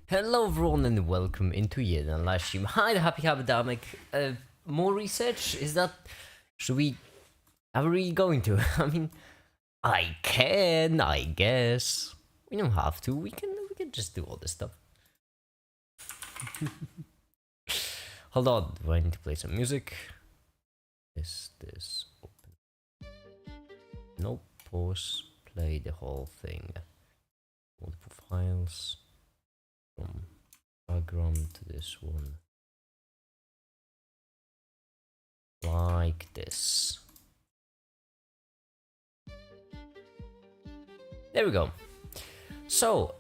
Hello everyone and welcome into yet another live stream. Hi the happy habidamic. More research? Is that... Are we really going to? I mean... I can, I guess. We don't have to, we can just do all this stuff. Hold on, do I need to play some music? Is this open? Nope, pause, play the whole thing. Multiple files. From background to this one. Like this. There we go. So,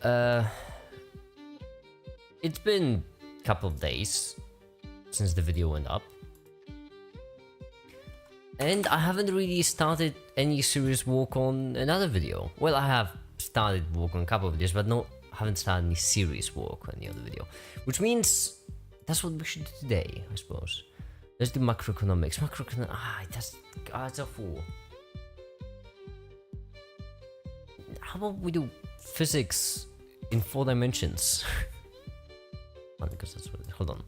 it's been a couple of days since the video went up. And I haven't really started any serious work on another video. Well, I have started work on a couple of videos, but haven't started any serious work on the other video. Which means that's what we should do today, I suppose. Let's do macroeconomics. That's awful. How about we do physics in 4 dimensions? Because that's what. Hold on.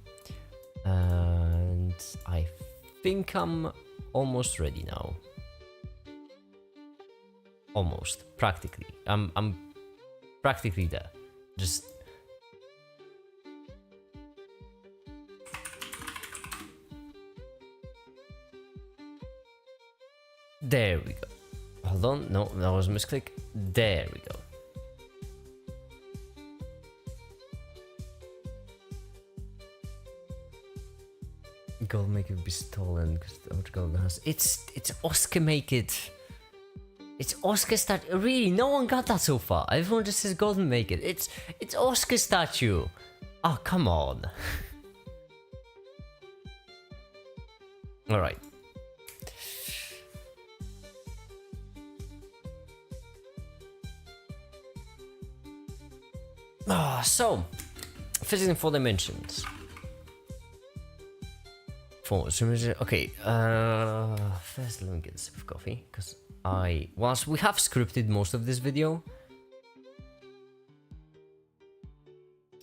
And I think I'm almost ready now. Almost, practically. I'm practically there. Just there we go. Hold on, no, that was a misclick. There we go. Gold make it be stolen because the old gold has it's Oscar make it. It's Oscar statue. Really, no one got that so far. Everyone just says golden make it. It's Oscar statue. Oh, come on. All right. So physics in 4 dimensions. Okay. First, let me get a sip of coffee because whilst we have scripted most of this video,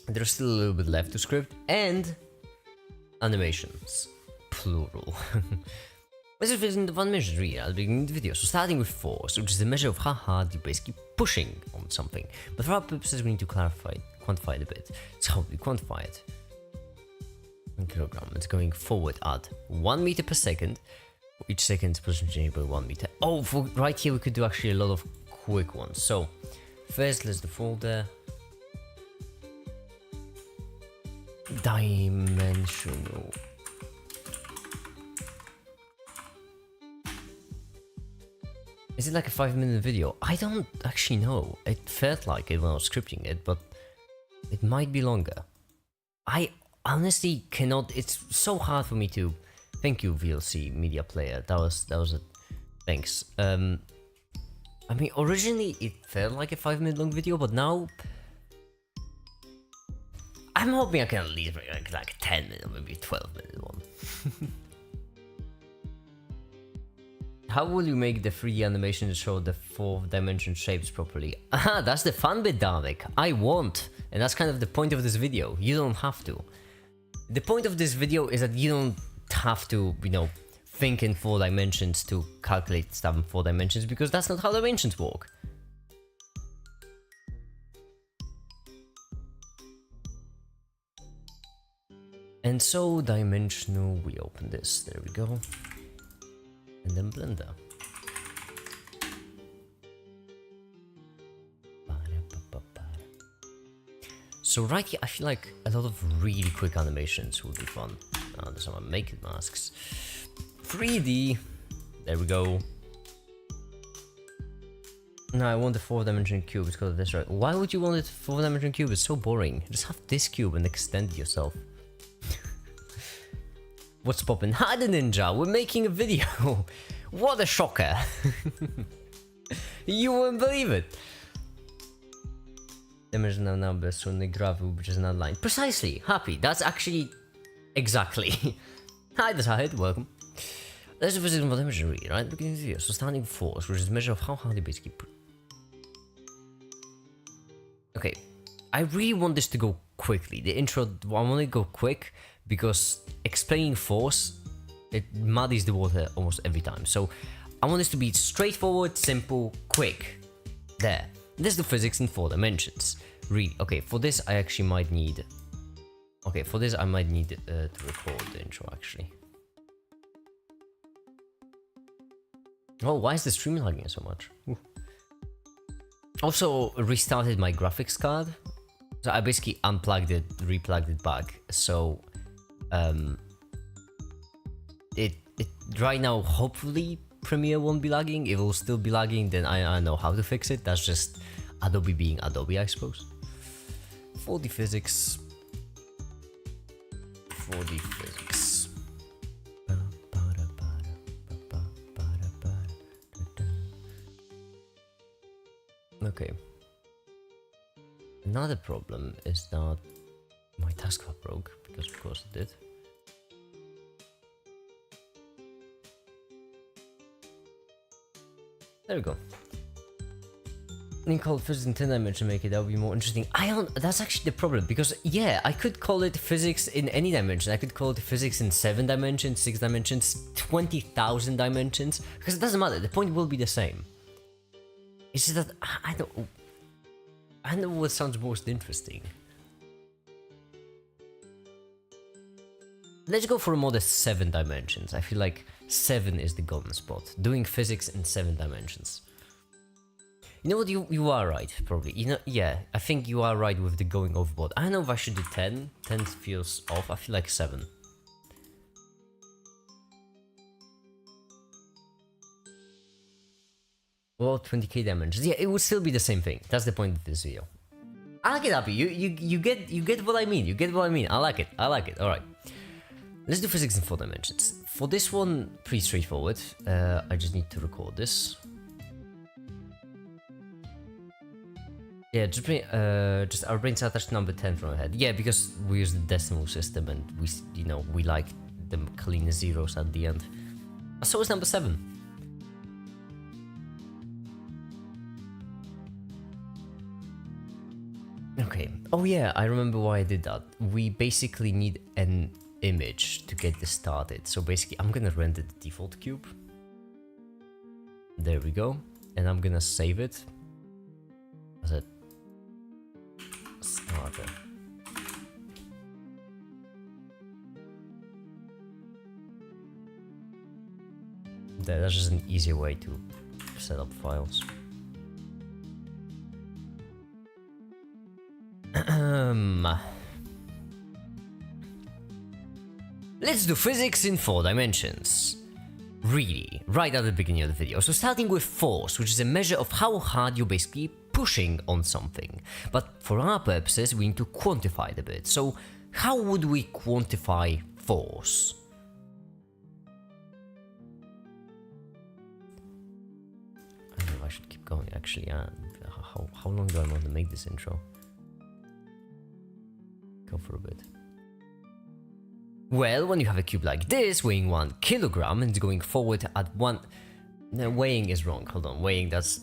there's still a little bit left to script, and animations, plural. This is in the 1 dimension really at the beginning of the video. So starting with force, which is the measure of how hard you're basically pushing on something. But for our purposes, we need to quantify it a bit. So how do we quantify it? In kilogram, it's going forward at 1 meter per second. Each second is position changing by 1 meter. Oh, right here we could do actually a lot of quick ones. So first, let's do folder. Dimensional. Is it like a 5-minute video? I don't actually know. It felt like it when I was scripting it, but it might be longer. I honestly cannot. It's so hard for me to. Thank you, VLC Media Player. That was it. Thanks. I mean, originally it felt like a 5-minute long video, but now I'm hoping I can at least make like a 10-minute, maybe 12-minute one. How will you make the 3D animation to show the 4-dimension shapes properly? Aha, that's the fun bit, Darvik. I won't. And that's kind of the point of this video. You don't have to. The point of this video is that you don't have to, think in 4 dimensions to calculate stuff in 4 dimensions, because that's not how dimensions work. And so, dimensional, we open this. There we go. And then Blender. So right here, I feel like a lot of really quick animations would be fun. There's some make masks. 3D. There we go. No, I want the 4-dimensional cube because of this, right? Why would you want it 4-dimensional cube? It's so boring. Just have this cube and extend it yourself. What's poppin'? Hi the ninja, we're making a video. What a shocker. You wouldn't believe it. Dimensional numbers on the graphic, which is an outline. Precisely, happy. That's actually exactly. Hi Desahid, welcome. Let's do physics in 4 dimension really, right? Beginning of the video. So standing force, which is the measure of how hard you basically Okay, I really want this to go quickly. The intro, I want to go quick because explaining force, it muddies the water almost every time. So I want this to be straightforward, simple, quick. There. This is the physics in 4 dimensions. Really. Okay, for this I actually might need... Okay, for this I might need to record the intro actually. Oh, why is the stream lagging so much? Ooh. Also restarted my graphics card. So I basically unplugged it, replugged it back. So it right now hopefully Premiere won't be lagging. If it will still be lagging, then I know how to fix it. That's just Adobe being Adobe, I suppose. 4D physics. 4D physics. Okay. Another problem is that my taskbar broke, because of course it did. There we go. You can call it physics in 10 dimension, make it, that would be more interesting. That's actually the problem, because yeah, I could call it physics in any dimension. I could call it physics in 7 dimensions, 6 dimensions, 20,000 dimensions, because it doesn't matter, the point will be the same. It's just that, I don't know what sounds most interesting. Let's go for a modest 7 dimensions. I feel like 7 is the golden spot. Doing physics in 7 dimensions. You know what, you are right, probably. You know, yeah, I think you are right with the going overboard. I don't know if I should do 10. 10 feels off. I feel like 7. Well, 20k dimensions. Yeah, it would still be the same thing. That's the point of this video. I like it, Happy. You get what I mean. You get what I mean. I like it. I like it. All right. Let's do physics in 4 dimensions. For this one, pretty straightforward. I just need to record this. Yeah, just our brains attached to number 10 from our head. Yeah, because we use the decimal system and we like them clean zeros at the end. So is number 7. Okay. Oh yeah, I remember why I did that. We basically need an image to get this started. So basically, I'm gonna render the default cube. There we go. And I'm gonna save it as a starter. That's just an easier way to set up files. Let's do physics in 4 dimensions. Really, right at the beginning of the video. So starting with force, which is a measure of how hard you're basically pushing on something. But for our purposes, we need to quantify it a bit. So how would we quantify force? I don't know if I should keep going actually. How long do I want to make this intro? Go for a bit. Well, when you have a cube like this, weighing 1 kilogram and going forward at 1... No, weighing is wrong. Hold on, weighing, that's...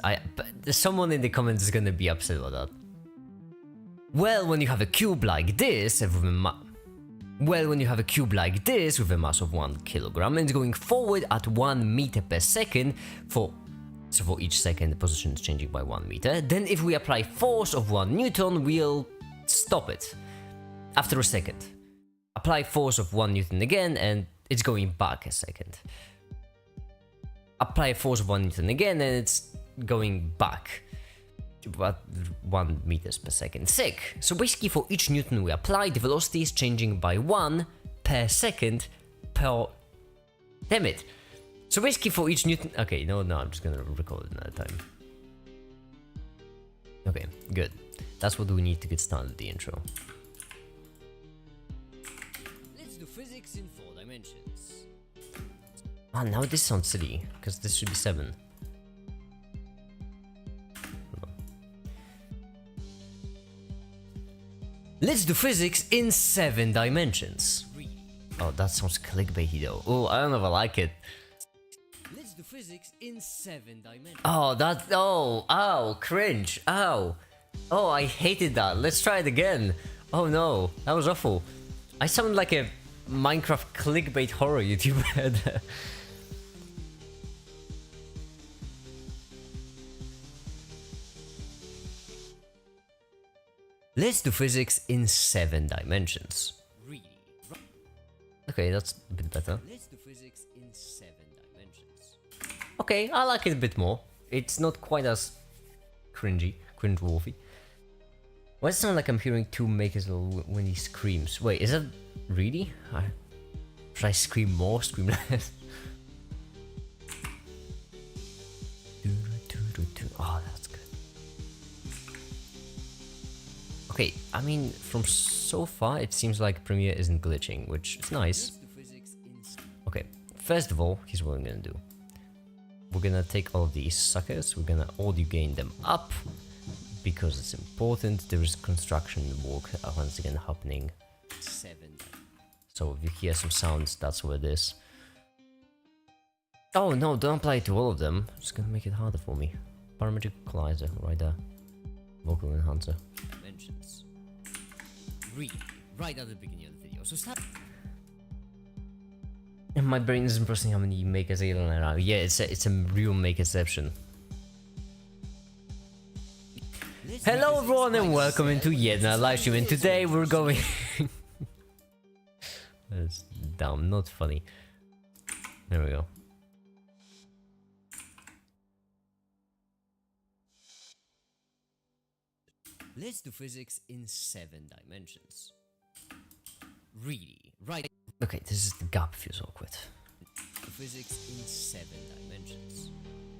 someone in the comments is gonna be upset about that. Well, when you have a cube like this, with a mass of 1 kilogram and going forward at 1 meter per second for each second the position is changing by 1 meter, then if we apply force of 1 Newton, we'll stop it after a second. Apply force of 1 Newton again, and it's going back a second. Apply force of 1 Newton again, and it's going back to about 1 meters per second. Sick! So basically for each Newton we apply, the velocity is changing by 1 per second per... Damn it! So basically for each Newton... Okay, no, I'm just gonna record it another time. Okay, good. That's what we need to get started with the intro. Physics in 4 dimensions. Ah, now this sounds silly, because this should be 7. Let's do physics in 7 dimensions. Oh, that sounds clickbaity though. Oh, I don't know if I like it. Let's do physics in 7 dimensions. Oh, that... Oh, cringe. Ow. Oh, I hated that. Let's try it again. Oh no, that was awful. I sound like a Minecraft clickbait horror YouTuber. Let's do physics in 7 dimensions. Okay, that's a bit better. Let's do physics in 7 dimensions. Okay, I like it a bit more. It's not quite as cringe-worthy. Why does it sound like I'm hearing two makers when he screams? Wait, is that really? Should I scream more, scream less? Oh, that's good. Okay, I mean, from so far, it seems like Premiere isn't glitching, which is nice. Okay, first of all, here's what we're gonna do. We're gonna take all of these suckers, we're gonna audio gain them up, because it's important. There is construction work once again happening. 7. So if you hear some sounds, that's what it is. Oh no, don't apply it to all of them. It's gonna make it harder for me. Parametric equalizer, right there. Vocal enhancer. Dimensions. Right at the beginning of the video. So start. And my brain isn't processing how many makers are around. Yeah, it's a real makeception. Hello everyone and welcome into yet another live stream, and today we're going... That's dumb, not funny. There we go. Let's do physics in 7 dimensions. Really, right? Okay, this is the gap feels awkward. Physics in 7 dimensions.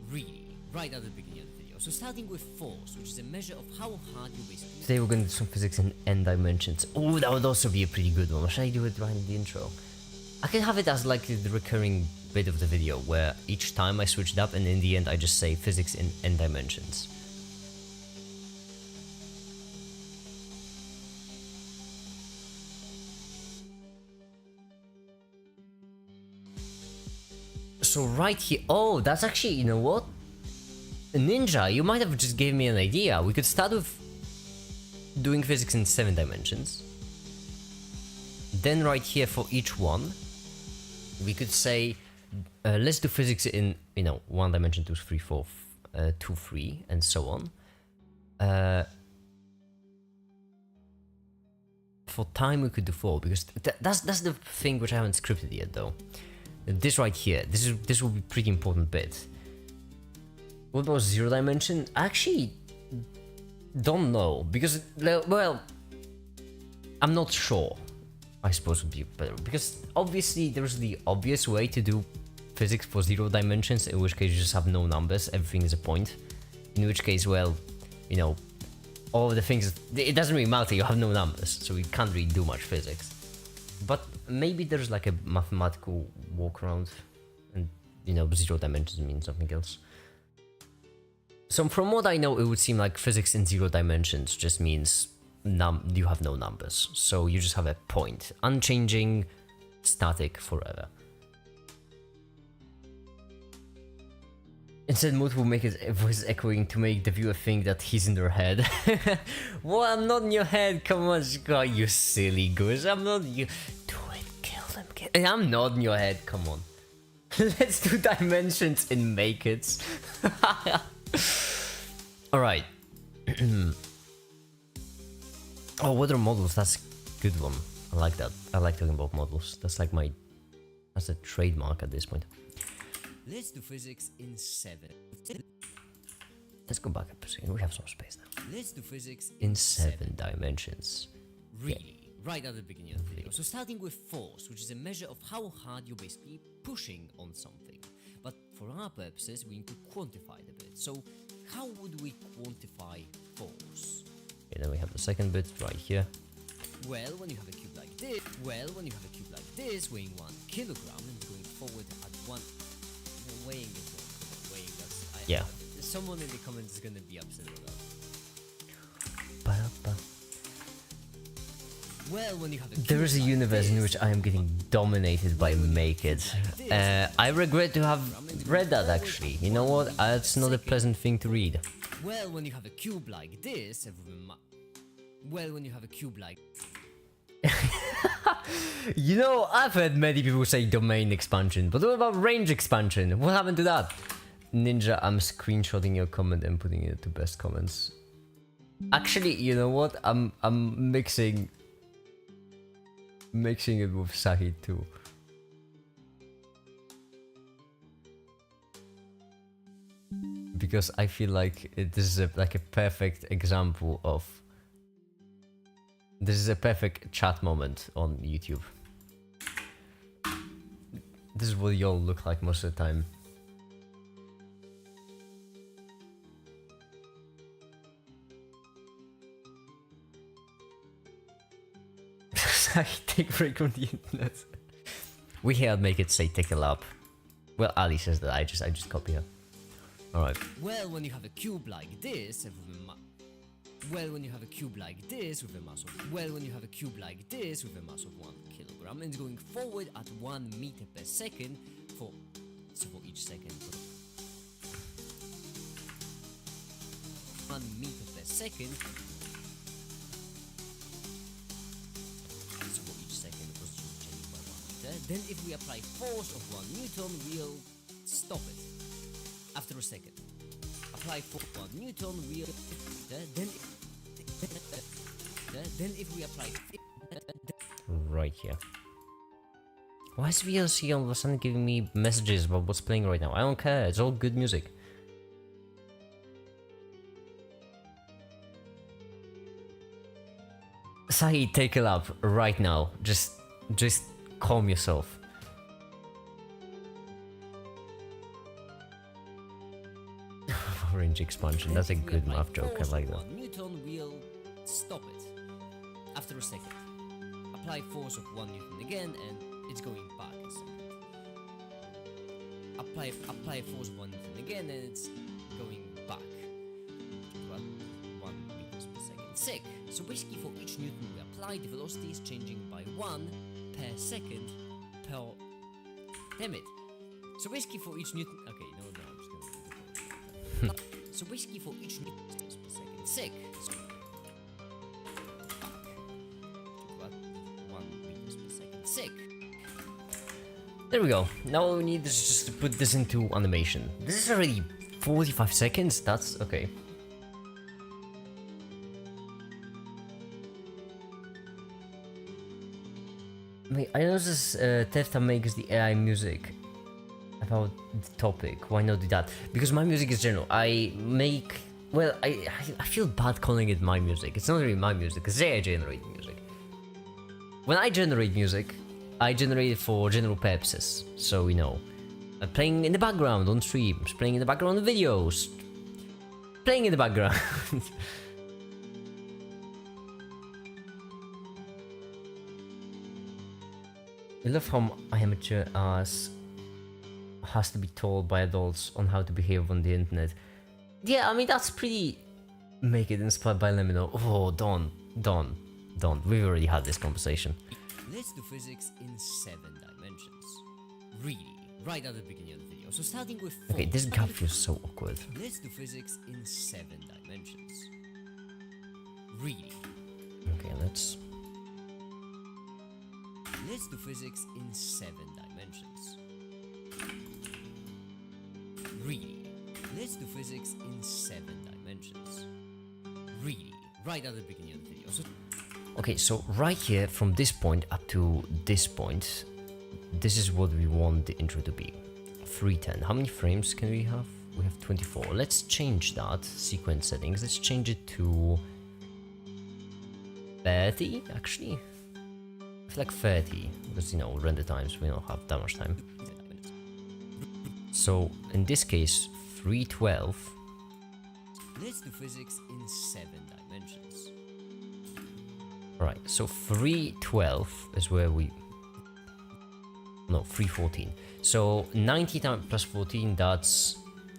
Really, right at the beginning of the video. So starting with force, which is a measure of how hard you basically... Today we're going to do some physics in n dimensions. Oh, that would also be a pretty good one. Should I do it right in the intro? I can have it as like the recurring bit of the video, where each time I switch it up and in the end I just say physics in n dimensions. So right here, oh, that's actually, you know what? Ninja, you might have just gave me an idea. We could start with doing physics in 7 dimensions. Then right here for each one, we could say, let's do physics in, 1 dimension, 2, 3, 4, 2, 3, and so on. For time we could do 4, because that's the thing which I haven't scripted yet though. This right here, this will be a pretty important bit. What about 0 dimension? I actually don't know, because, well, I'm not sure. I suppose would be better, because obviously there's the obvious way to do physics for 0 dimensions, in which case you just have no numbers, everything is a point. In which case, well, all of the things, it doesn't really matter, you have no numbers, so you can't really do much physics. But maybe there's like a mathematical walk around, and 0 dimensions means something else. So from what I know, it would seem like physics in 0 dimensions just means you have no numbers, so you just have a point, unchanging, static, forever. Instead, Moot will make his voice echoing to make the viewer think that he's in their head. Well, I'm not in your head, come on, God, you silly goose, I'm not you. Do it, kill them, I'm not in your head, come on. Let's do dimensions and make it. Alright. Oh, what are models? That's a good one. I like that. I like talking about models. That's like that's a trademark at this point. Let's do physics in 7. Let's go back up a second. We have some space now. Let's do physics in 7 dimensions. Really, yeah. Right at the beginning of the video. So starting with force, which is a measure of how hard you're basically pushing on something. But for our purposes, we need to quantify it a bit. So how would we quantify force? Okay, then we have the second bit right here. Well, when you have a cube like this, weighing 1 kilogram and going forward at 1, weighing is not weighing. Yeah. Someone in the comments is gonna be upset with that. Well, when you have there is a universe in which I am getting dominated by Make It. I regret to have read that actually. You know what? It's not a pleasant thing to read. Well, when you have a cube like this, Well, when you have a cube like... You know, I've heard many people say domain expansion, but what about range expansion? What happened to that? Ninja, I'm screenshotting your comment and putting it to best comments. Actually, you know what? I'm mixing it with Sahid too. Because I feel like this is like a perfect example of... This is a perfect chat moment on YouTube. This is what y'all look like most of the time. I take break from the internet. We here make it say take a lap. Well, Ali says that. I just copy her. All right. Well, when you have a cube like this, well, when you have a cube like this with a mass of 1 kilogram and going forward at 1 meter per second for each second. 1 meter per second. So for each second, the position will change by 1 meter. Then, if we apply force of 1 newton, we'll stop it after a second. Apply force of 1 newton, we'll then if we apply right here. Why is VLC all of a sudden giving me messages about what's playing right now? I don't care, it's all good music. Sahi, take a lap right now. Just calm yourself. Range expansion, that's a good math joke, I like that. Newton will stop it after a second. Apply force of 1 newton again and it's going back a second. Apply force of 1 newton again and it's going back. 1 meters per second. Sick. So basically for each newton we apply, the velocity is changing by 1 per second per... Damn it. So basically for each newton... Okay, no, I'm just gonna... So basically for each newton per second. Sick. So 1 meters per second. Sick. There we go. Now all we need is just to put this into animation. This is already 45 seconds. That's okay. Wait, I noticed Tefta makes the AI music about the topic. Why not do that? Because my music is general. I make... Well, I feel bad calling it my music. It's not really my music, because they generate music. When I generate music, I generate it for general purposes. So, you know, I'm playing in the background on streams, playing in the background on videos, playing in the background. I love how amateur ass has to be told by adults on how to behave on the internet. Yeah, I mean, that's pretty... Make it inspired by Lemino. Oh, don't. We've already had this conversation. Let's do physics in 7 dimensions. Really, right at the beginning of the video. So starting with 4. Okay, this gap feels so awkward. Let's do physics in 7 dimensions. Really. Okay, let's do physics in 7 dimensions. Really. Let's do physics in 7 dimensions. Really. Right at the beginning of the video. Okay, so right here, from this point up to this point, this is what we want the intro to be. 310. How many frames can we have? We have 24. Let's change that. Sequence settings. Let's change it to 30, actually. I feel like 30, because, you know, render times, we don't have that much time. So, in this case, 312. Let's do physics in 7 dimensions. Right, so 312 is where we... No, 314. So 90 times plus 14, that's...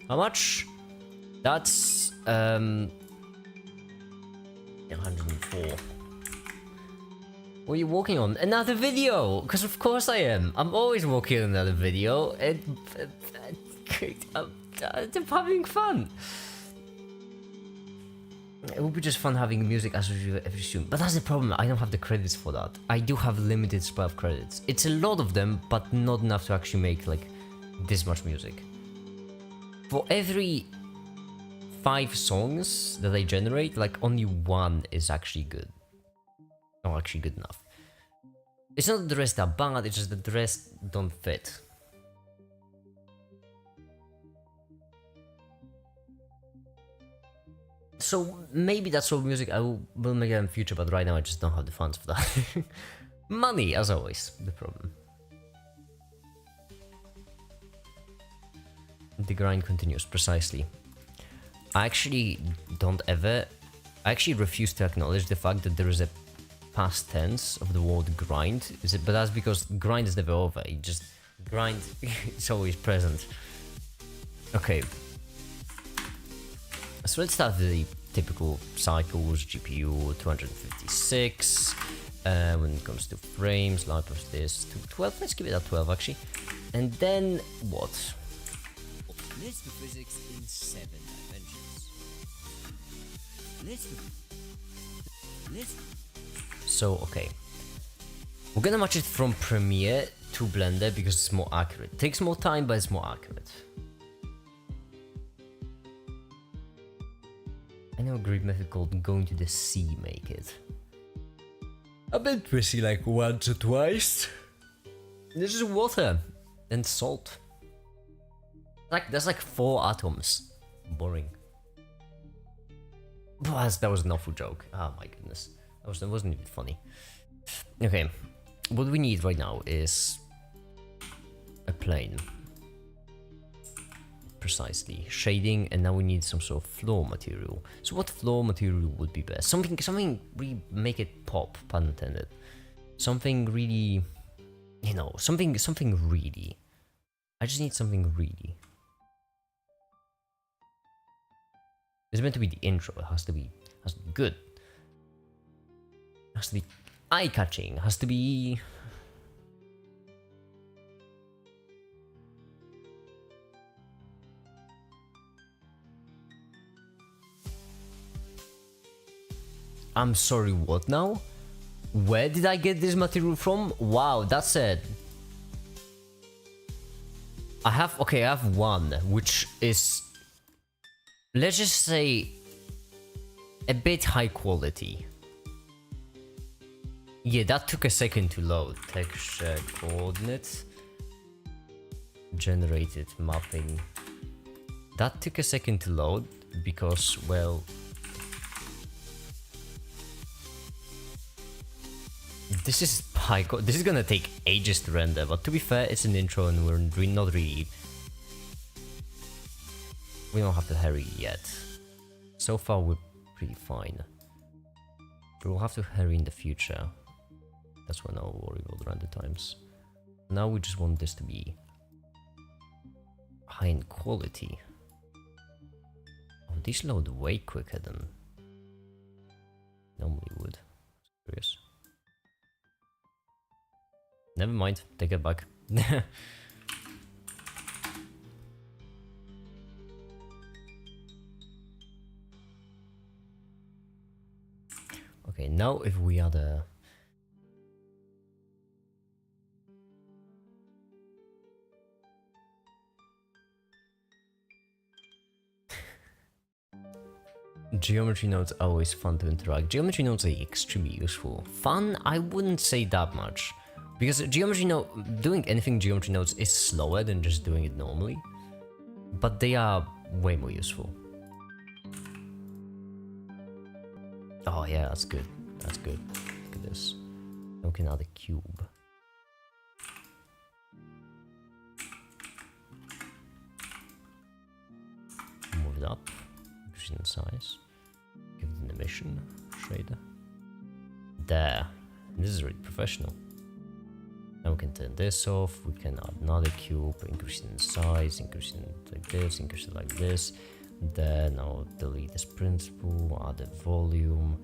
How much? That's... 104. What are you working on? Another video! Because of course I am. I'm always working on another video. And... I'm having fun. It would be just fun having music as review every stream, but that's the problem, I don't have the credits for that. I do have limited supply of credits. It's a lot of them, but not enough to actually make like this much music. For every 5 songs that I generate, like only 1 is actually good. Not actually good enough. It's not that the rest are bad, it's just that the rest don't fit. So maybe that's all music I will make it in the future, but right now I just don't have the funds for that. Money, as always, the problem. The grind continues, precisely. I actually refuse to acknowledge the fact that there is a past tense of the word grind. But that's because grind is never over, it just, grind is always present. Okay. So let's start with the typical cycles, GPU 256, when it comes to frames, life of this, to 12, let's give it at 12 actually. And then what? Let's do physics in 7 dimensions. So, okay. We're gonna match it from Premiere to Blender because it's more accurate. It takes more time, but it's more accurate. I know a great method called going to the sea make it. I've been to the sea like once or twice. This is water and salt. Like, there's like 4 atoms. Boring. But that was an awful joke. Oh my goodness. That wasn't even funny. Okay. What we need right now is a plane. Precisely. Shading, and now we need some sort of floor material. So what floor material would be best? Something really make it pop, pun intended. Something really, you know, something really. I just need something really. It's meant to be the intro. It has to be good. It has to be eye-catching. It has to be. I'm sorry, what now? Where did I get this material from? Wow, that's it. I have one, which is, let's just say, a bit high quality. Yeah, that took a second to load. Texture coordinate. Generated mapping. That took a second to load because, well, this is this is gonna take ages to render, but to be fair, it's an intro and we're not really. We don't have to hurry yet. So far, we're pretty fine. We'll have to hurry in the future. That's when I'll worry about render times. Now we just want this to be high in quality. Oh, these load way quicker than normally would. Serious. Never mind, take it back. Okay, now if we are the geometry nodes are always fun to interact. Geometry nodes are extremely useful. Fun? I wouldn't say that much. Because doing anything geometry nodes is slower than just doing it normally. But they are way more useful. Oh yeah, that's good. That's good. Look at this. Now we can add a cube. Move it up. Increase it in size. Give it an emission shader. There. This is really professional. Now we can turn this off, we can add another cube, increase it in size, increase it like this, increase it like this. Then I'll delete this principle, add a volume,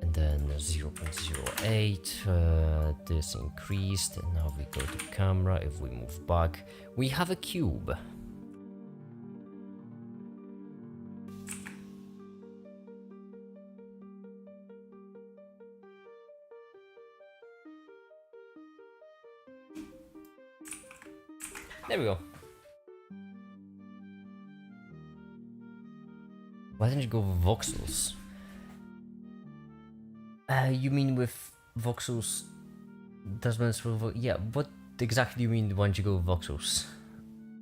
and then 0.08, this increased, and now we go to camera, if we move back, we have a cube. There we go. Why didn't you go with voxels? You mean with voxels? Does mean yeah, what exactly do you mean when you go with voxels?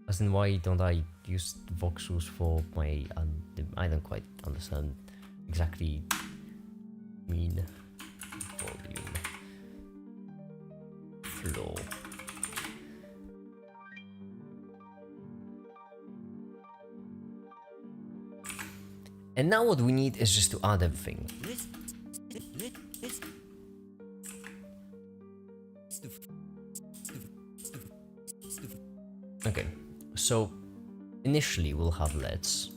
As in, why don't I use voxels for my... I don't quite understand exactly mean volume flow. And now what we need is just to add everything. Okay, so initially we'll have LEDs,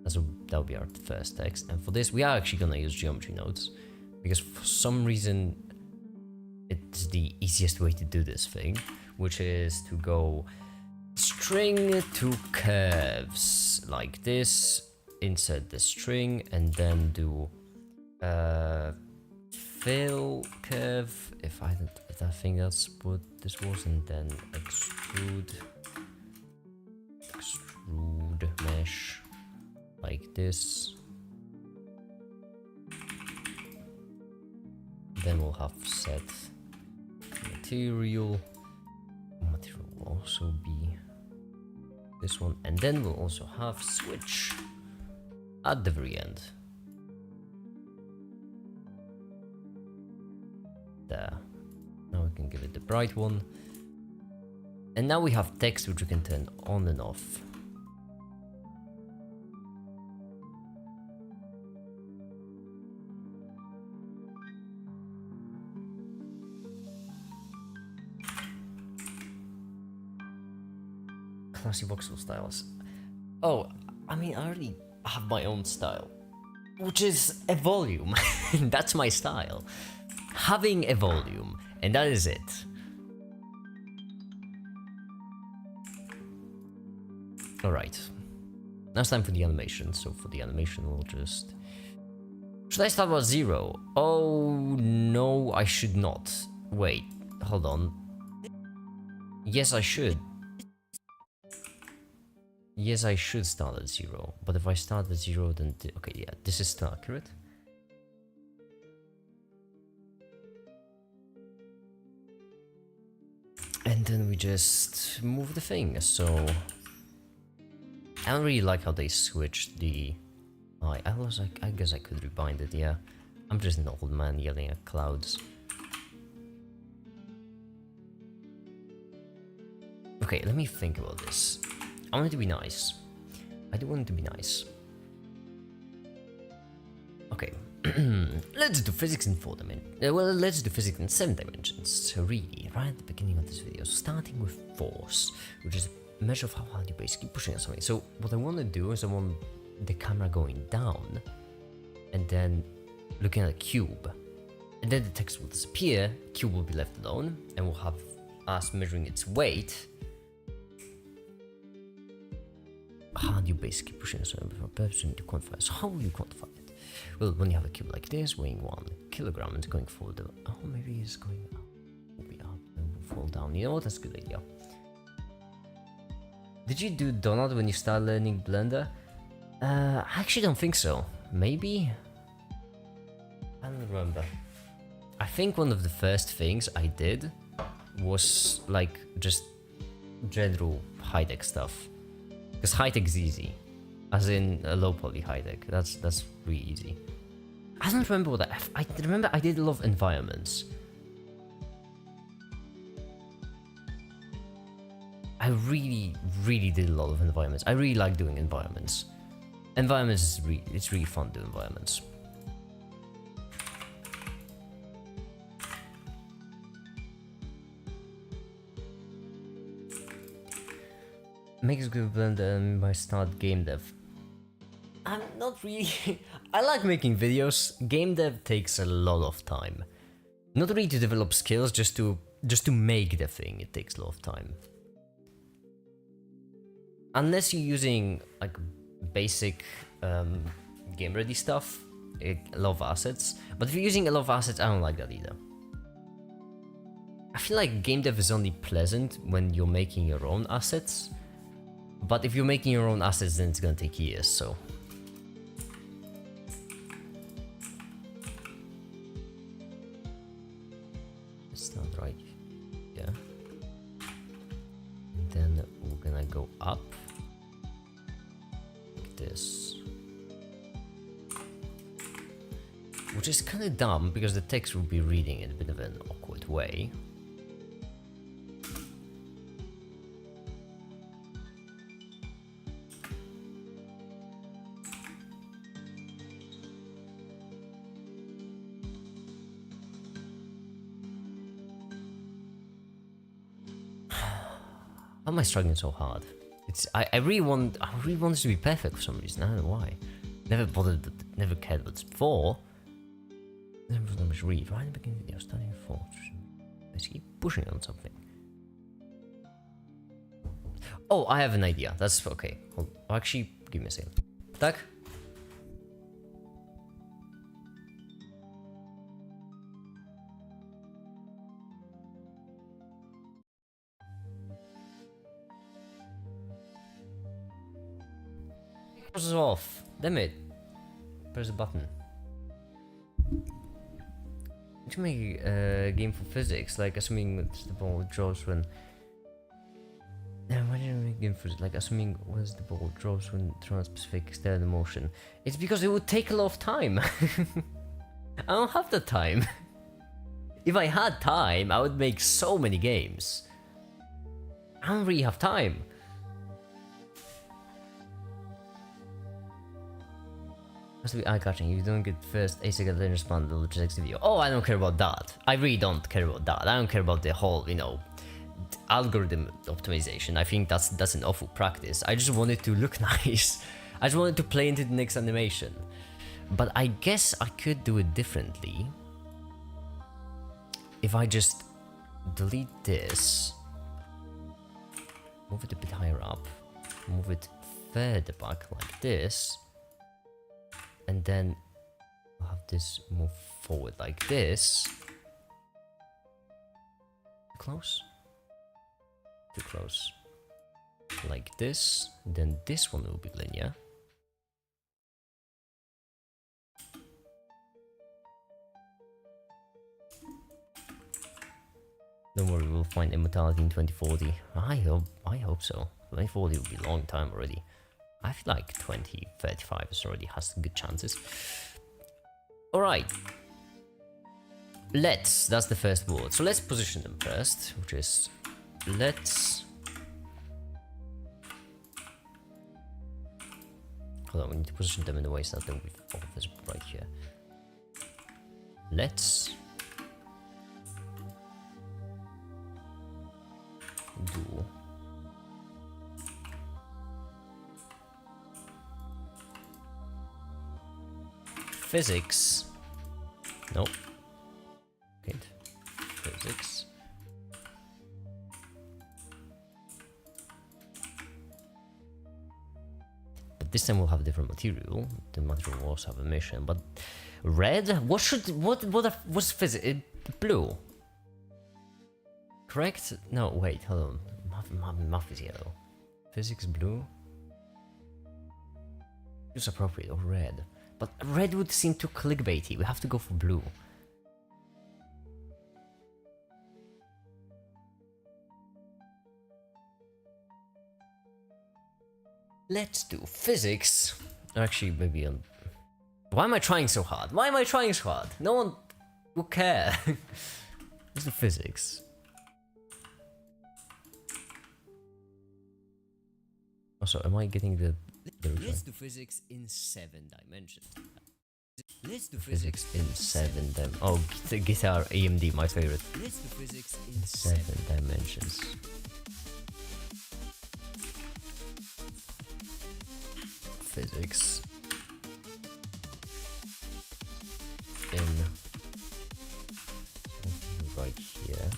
that'll be our first text, and for this we are actually gonna use geometry nodes, because for some reason it's the easiest way to do this thing, which is to go string to curves like this, insert the string, and then do fill curve, if I think that's what this was, and then extrude mesh like this. Then we'll have set material will also be this one, and then we'll also have switch at the very end. There. Now we can give it the bright one. And now we have text which we can turn on and off. Classy voxel styles. Oh, I mean, I already have my own style, which is a volume. That's my style. Having a volume, and that is it. Alright. Now it's time for the animation. So for the animation, we'll just... Should I start with 0? Oh, no, I should not. Wait, hold on. Yes, I should. Yes, I should start at 0. But if I start at 0, then... Okay, yeah, this is still accurate. And then we just move the thing, so... I don't really like how they switched the... I guess I could rebind it, yeah. I'm just an old man yelling at clouds. Okay, let me think about this. I want it to be nice. I do want it to be nice. Okay. Let's do physics in 4 dimensions. Well, let's do physics in 7 dimensions. So really, right at the beginning of this video, starting with force, which is a measure of how hard you're basically pushing on something. So what I want to do is I want the camera going down, and then looking at a cube, and then the text will disappear, cube will be left alone, and we'll have us measuring its weight. How hard you basically pushing on something for a purpose, you need to quantify it. So how will you quantify it? Well, when you have a cube like this, weighing 1 kilogram, and going forward, oh, maybe it's going up, will be up, and will fall down. You know what? That's a good idea. Did you do donut when you started learning Blender? I actually don't think so. Maybe? I don't remember. I think one of the first things I did was like just general high-tech stuff. Because high-tech is easy. As in a low-poly high-tech. That's really easy. I don't remember what I remember I did a lot of environments. I really did a lot of environments. I really like doing environments. Environments is it's really fun to do environments. Makes good Blender and my start game dev. I'm not really... I like making videos. Game dev takes a lot of time. Not really to develop skills, just to make the thing, it takes a lot of time. Unless you're using like basic game ready stuff, a lot of assets. But if you're using a lot of assets, I don't like that either. I feel like game dev is only pleasant when you're making your own assets. But if you're making your own assets, then it's gonna take years, so. It's not right. Yeah. And then we're gonna go up. Like this. Which is kind of dumb because the text will be reading in a bit of an awkward way. Why am I struggling so hard? I really want this to be perfect for some reason. I don't know why. Never bothered, never cared about this before. Never numbers read. Right in the beginning of the video, starting with 4. Let's keep pushing on something. Oh, I have an idea. That's okay. Hold on. Actually, give me a second. Tak? Press off. Damn it. Press the button. You can make a game for physics, like assuming that the ball drops when. Why did I make a game for like assuming once the ball drops when thrown a specific external motion? It's because it would take a lot of time. I don't have the time. If I had time, I would make so many games. I don't really have time. Has to be eye-catching. If you don't get first a second, then respond to the logistics video. Oh, I don't care about that. I really don't care about that. I don't care about the whole, you know, algorithm optimization. I think that's an awful practice. I just want it to look nice. I just wanted to play into the next animation. But I guess I could do it differently. If I just delete this, move it a bit higher up, move it further back like this, and then I'll have this move forward like this. Too close? Too close. Like this, then this one will be linear. Don't worry, we'll find immortality in 2040. I hope so. 2040 will be a long time already. I feel like 2035 already has good chances. Alright. Let's, that's the first word. So let's position them first, which is let's. Hold on, we need to position them in a way so that they'll be all visible right here. Let's do physics. Nope. Okay. Physics. But this time we'll have a different material. The material will also have a mission. But red? What's physics? Blue. Correct? No, wait, hold on. Math is yellow. Physics blue? It's appropriate, or red. But red would seem too clickbaity. We have to go for blue. Let's do physics. Actually, maybe why am I trying so hard? Why am I trying so hard? No one will care. Let's do physics. Also, am I getting the Let's do physics in 7 dimensions. Let's do physics in 7 dimensions. Oh, the guitar AMD, my favorite. Let's do physics in 7 dimensions. Physics in right here.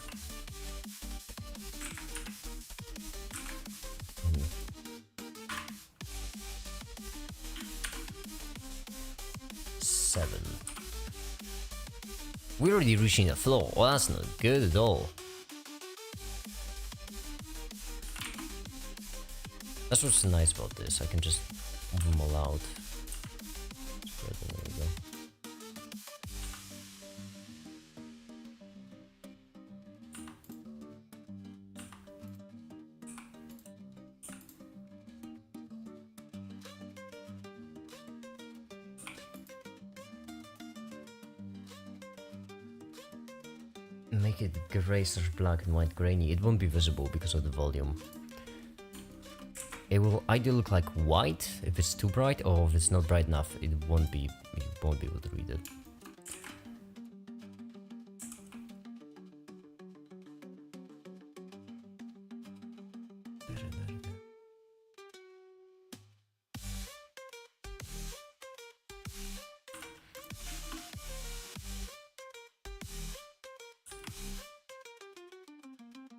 We're already reaching the floor. Well, that's not good at all. That's what's nice about this. I can just move them all out. Spread them, there we go. Make it gray/black and white grainy. It won't be visible because of the volume. It will either look like white if it's too bright, or if it's not bright enough, it won't be. You won't be able to read it.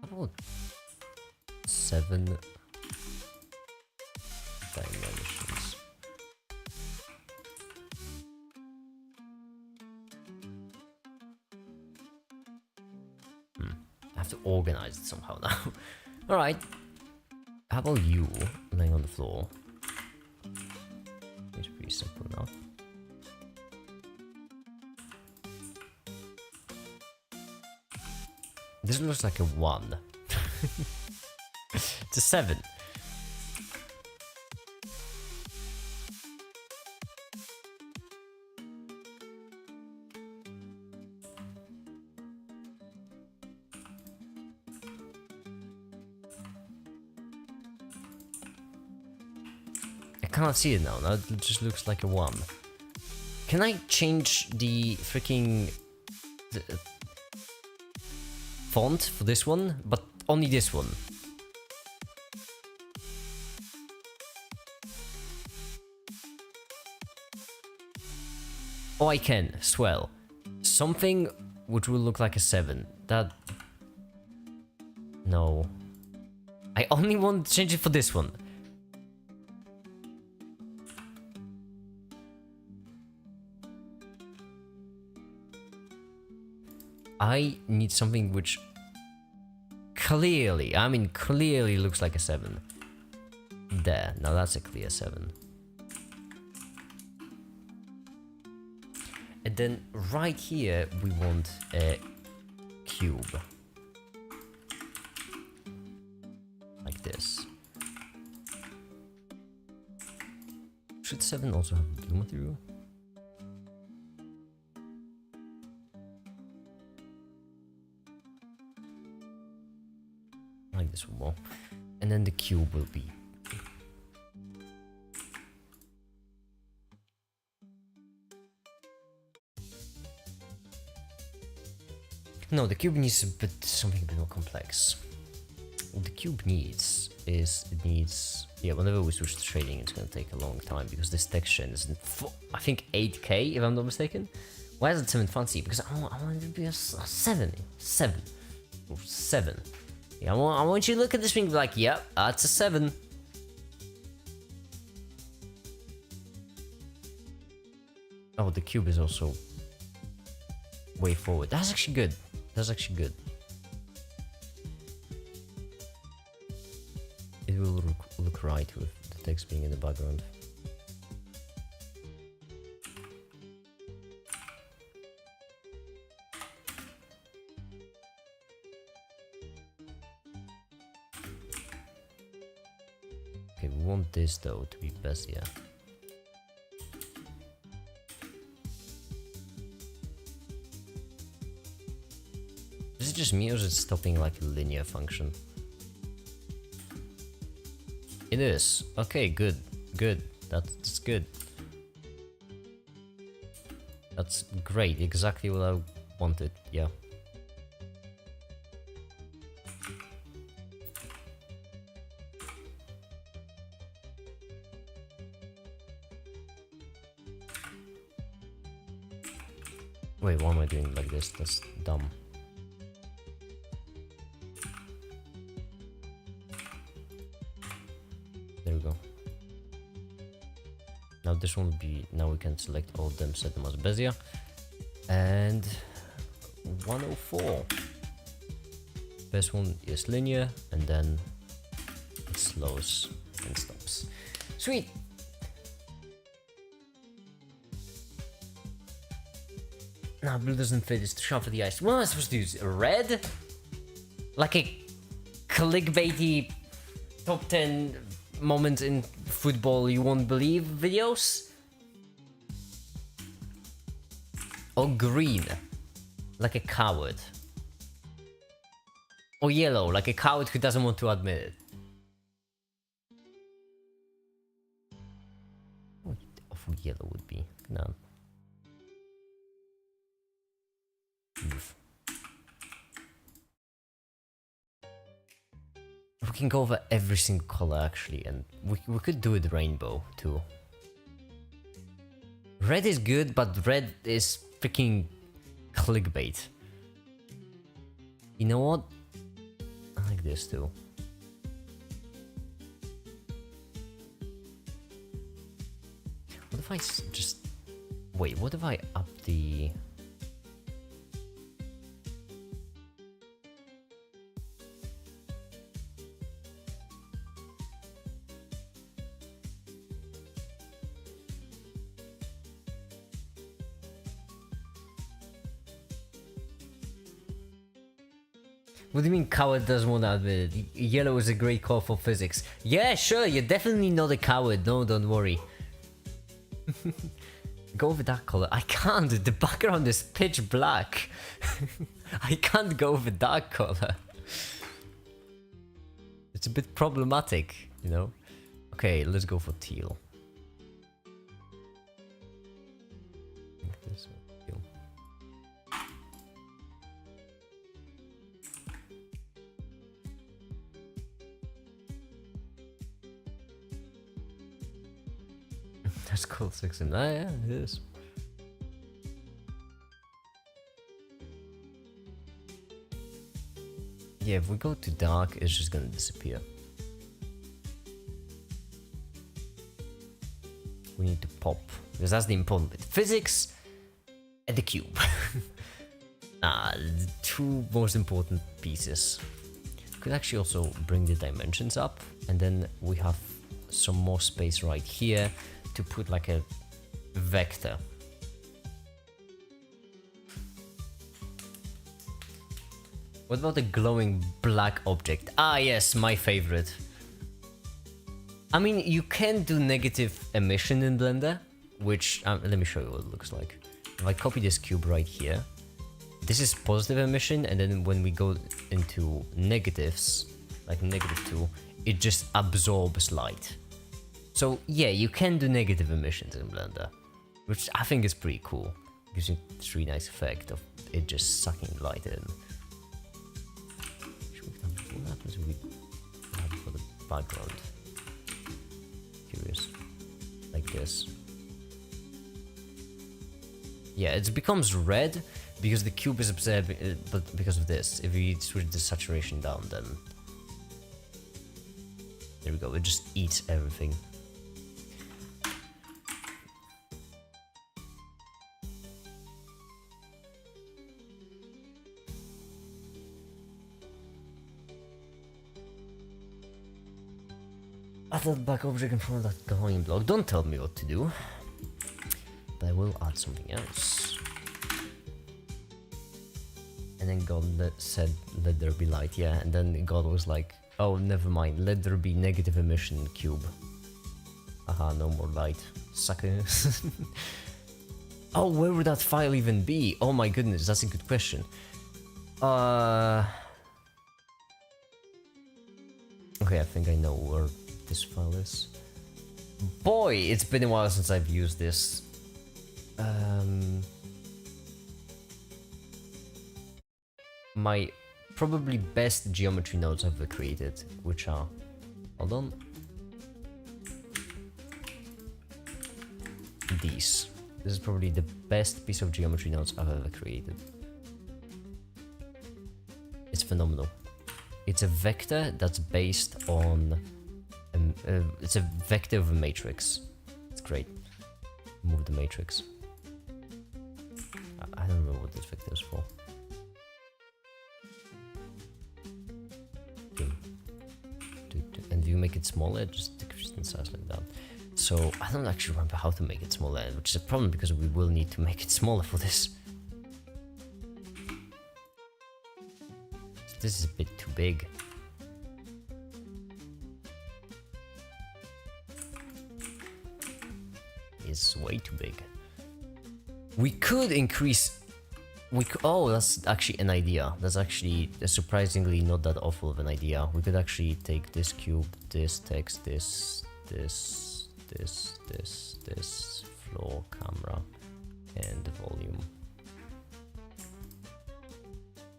How about 7 dimensions? I have to organize it somehow now. Alright. How about you laying on the floor? It's pretty simple enough. This looks like a 1. It's a 7. I cannot see it now. Now it just looks like a 1. Can I change the freaking font for this one, but only this one? Oh, I can, swell. Something which will look like a 7. That... No. I only want to change it for this one. I need something which clearly, I mean clearly looks like a 7. There, now that's a clear 7. And then right here we want a cube. Like this. Should 7 also have blue material? Like this one more. And then the cube will be... No, the cube needs something a bit more complex. What the cube needs is, it needs... Yeah, whenever we switch to shading, it's gonna take a long time, because this texture is in, I think 8K, if I'm not mistaken. Why is it 7 fancy? Because I want it to be a 7. 7. Or 7. Yeah, I want you to look at this thing and be like, yep, that's a 7. Oh, the cube is also way forward. That's actually good. That's actually good. It will look right with the text being in the background. Okay, we want this though to be best, yeah. Is it just me or is it stopping like a linear function? It is. Okay, good. Good. That's good. That's great. Exactly what I wanted. Yeah. Wait, why am I doing it like this? That's dumb. There we go. Now this one will be, now we can select all of them, set them as Bezier. And 104. First one is linear, and then It slows and stops. Sweet! No, blue doesn't fit, it's too sharp for the eyes. What am I supposed to use? Red? Like a clickbaity top 10 moments in football you won't believe videos? Or green? Like a coward? Or yellow? Like a coward who doesn't want to admit it? What awful yellow would be? No. Oof. We can go over every single color actually, and we could do it rainbow too. Red is good, but red is freaking clickbait. You know what? I like this too. What if I just... Wait, what if I up the... What do you mean coward doesn't want to admit it? Yellow is a great call for physics. Yeah, sure, you're definitely not a coward. No, don't worry. Go with that color. I can't. The background is pitch black. I can't go with that color. It's a bit problematic, you know? Okay, let's go for teal. This one, teal. That's cool, 6 and yeah, it is. Yeah, if we go to dark, it's just gonna disappear. We need to pop, because that's the important bit. Physics and the cube. The two most important pieces. Could actually also bring the dimensions up, and then we have some more space right here to put like a vector. What about the glowing black object? Ah yes, my favorite. I mean, you can do negative emission in Blender, which, let me show you what it looks like. If I copy this cube right here, this is positive emission, and then when we go into negatives, like -2, it just absorbs light. So yeah, you can do negative emissions in Blender, which I think is pretty cool. Gives you this really nice effect of it just sucking light in. What happens if we have it for the background? Curious. Like this. Yeah, it becomes red because the cube is absorbing, but because of this. If we switch the saturation down, then there we go. It just eats everything. Add that black object in front of that glowing block. Don't tell me what to do. But I will add something else. And then God said, let there be light, yeah. And then God was like, oh, never mind. Let there be negative emission cube. Aha, no more light. Sucker. Oh, where would that file even be? Oh my goodness, that's a good question. Okay, I think I know where this file is. Boy, it's been a while since I've used this. My probably best geometry nodes I've ever created, which are... Hold on. These. This is probably the best piece of geometry nodes I've ever created. It's phenomenal. It's a vector that's based on... it's a vector of a matrix. It's great. Move the matrix. I don't know what this vector is for. And view make it smaller, just decrease in size like that. So I don't actually remember how to make it smaller, which is a problem because we will need to make it smaller for this. This is a bit too big. It's way too big. We could increase... oh, that's actually an idea. That's actually surprisingly not that awful of an idea. We could actually take this cube, this text, this, floor, camera, and volume.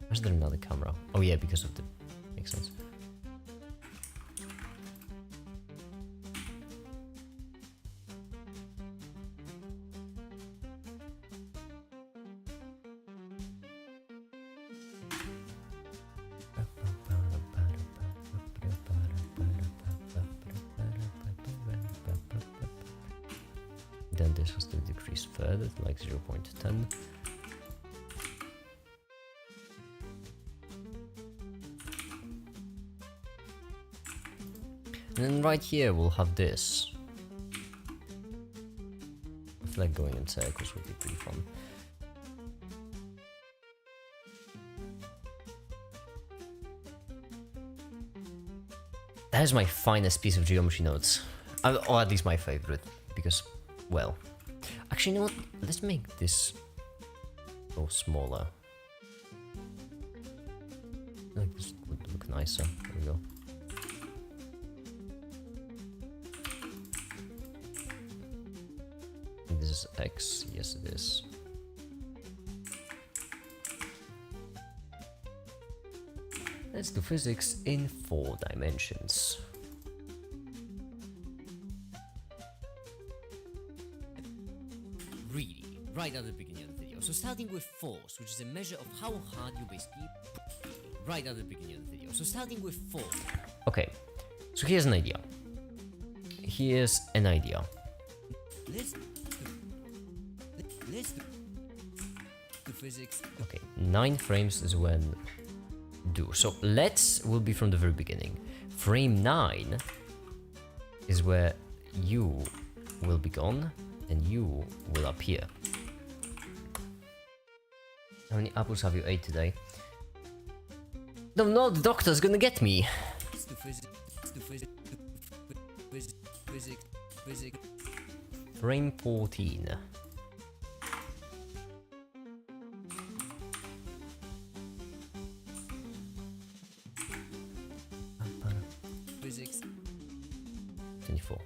Where's there another camera? Oh yeah, because of the... makes sense. Then this has to decrease further to like 0.10. And then right here we'll have this. I feel like going in circles would be pretty fun. That is my finest piece of geometry notes. Or at least my favorite, because, well... Actually, you know what? Let's make this go smaller. Like this would look nicer. There we go. This is X. Yes, it is. Let's do physics in 4 dimensions. Really, right at the beginning of the video. So starting with force, which is a measure of how hard you basically... Right at the beginning of the video. So starting with force. Okay, so here's an idea. Here's an idea. Let's do physics. Okay, 9 frames is when do. So let's will be from the very beginning. Frame 9 is where you will be gone and you will appear. How many apples have you ate today? No, the doctor's gonna get me. Let's do physics. Physics. Frame 14. Physics. 24.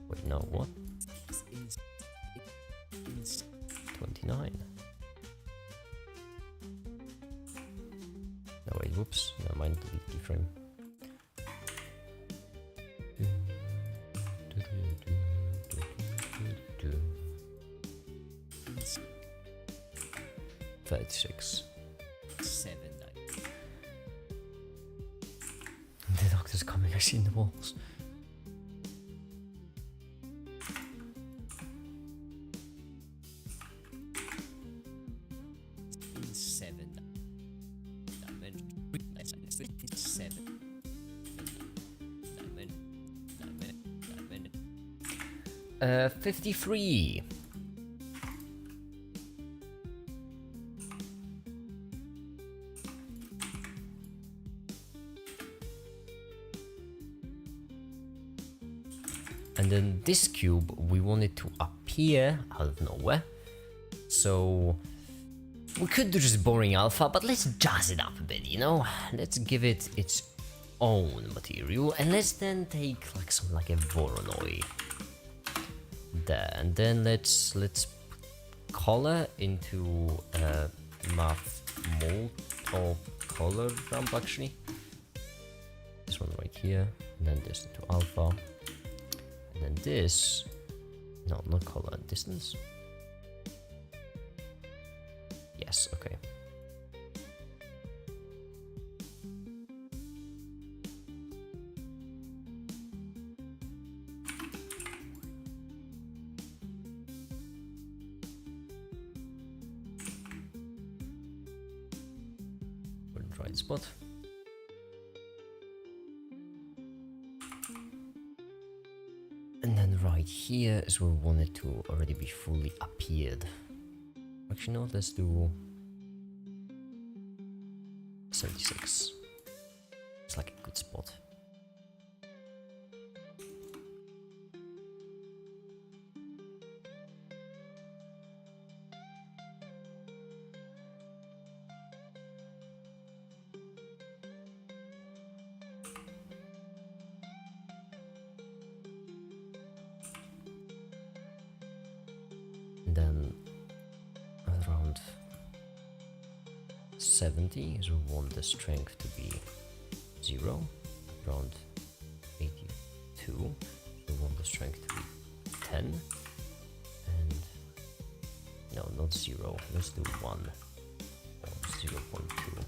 Wait, no, what? 29. No, wait, whoops. Never mind, delete keyframe. 36. 7. The doctor's coming, I see in the walls. In 7 dimensions. 7 dimensions. 53. And then this cube, we want it to appear out of nowhere. So we could do just boring alpha, but let's jazz it up a bit, you know? Let's give it its own material, and let's then take like something like a Voronoi there, and then let's color into math mold or color ramp actually. This one right here, and then this into alpha. And then this, no, not color, distance. Yes, okay. Put it right spot. here is where we want it to already be fully appeared. Actually, no, let's do 76. It's like a good spot. And then around 70 is we want the strength to be 0. Around 82 we want the strength to be 10. And no, not 0, let's do 1 or 0.2.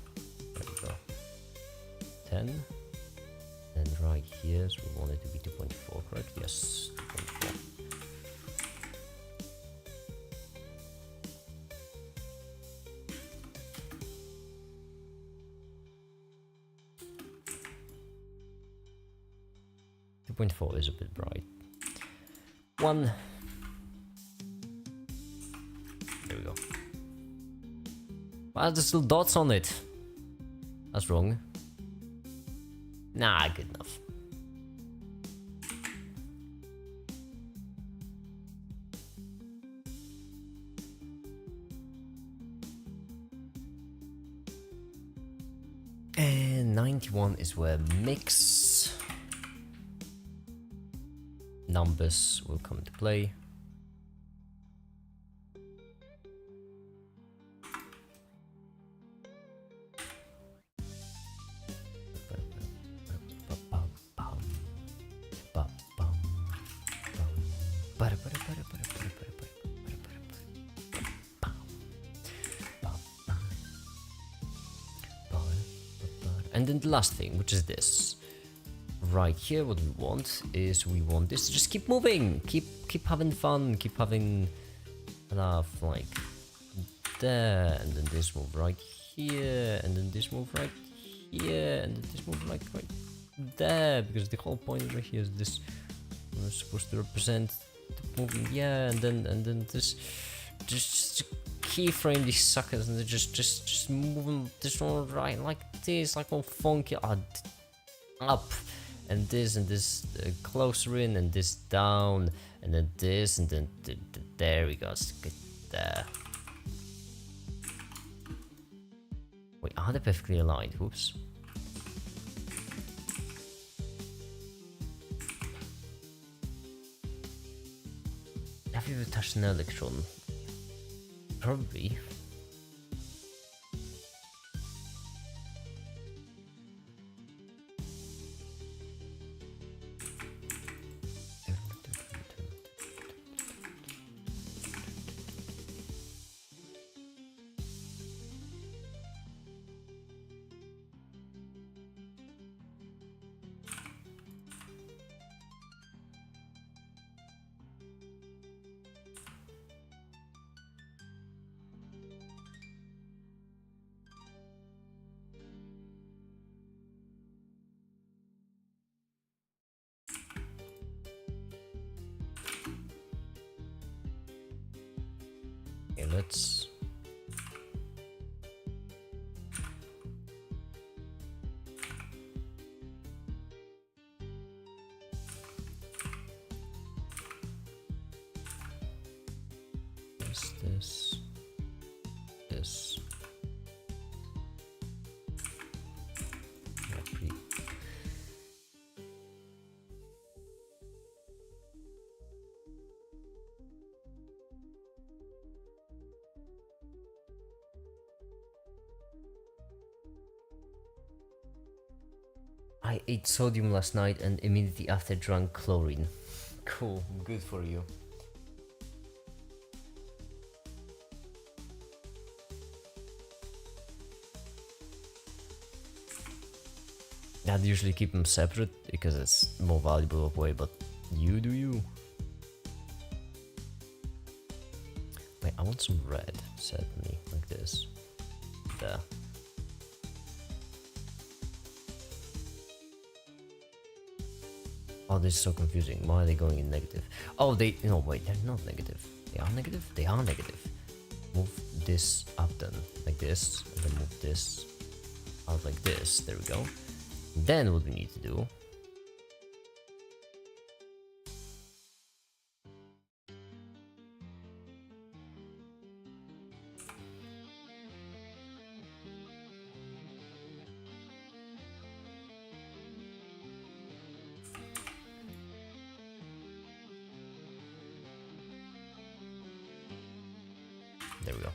There we go. 10. And right here so we want it to be 2.4, correct? Yes, 2.4. .4 is a bit bright. 1. There we go. Why are there still dots on it? That's wrong. Nah, good enough. And 91 is where mix numbers will come into play. And then the last thing, which is this. Right here, what we want is we want this to just keep moving, keep having fun, keep having enough, like there, and then this move right here, and then this move right here, and then this move like right there, because the whole point over here is this is supposed to represent the moving, yeah, and then this just keyframe these suckers and they just moving this one right like this, like all funky up. And this closer in, and this down, and then this, and then there we go. Let's get there. Wait, are they perfectly aligned? Whoops. Have you ever touched an electron? Probably. Okay, let's this. Yeah, pretty. I ate sodium last night and immediately after drank chlorine. Cool, good for you. I'd usually keep them separate because it's more valuable way, but you do you. Wait, I want some red, certainly, like this. There. Oh, this is so confusing. Why are they going in negative? Oh, no, wait, they're not negative. They are negative? They are negative. Move this up then, like this, and then move this out like this. There we go. Then what we need to do. There we go.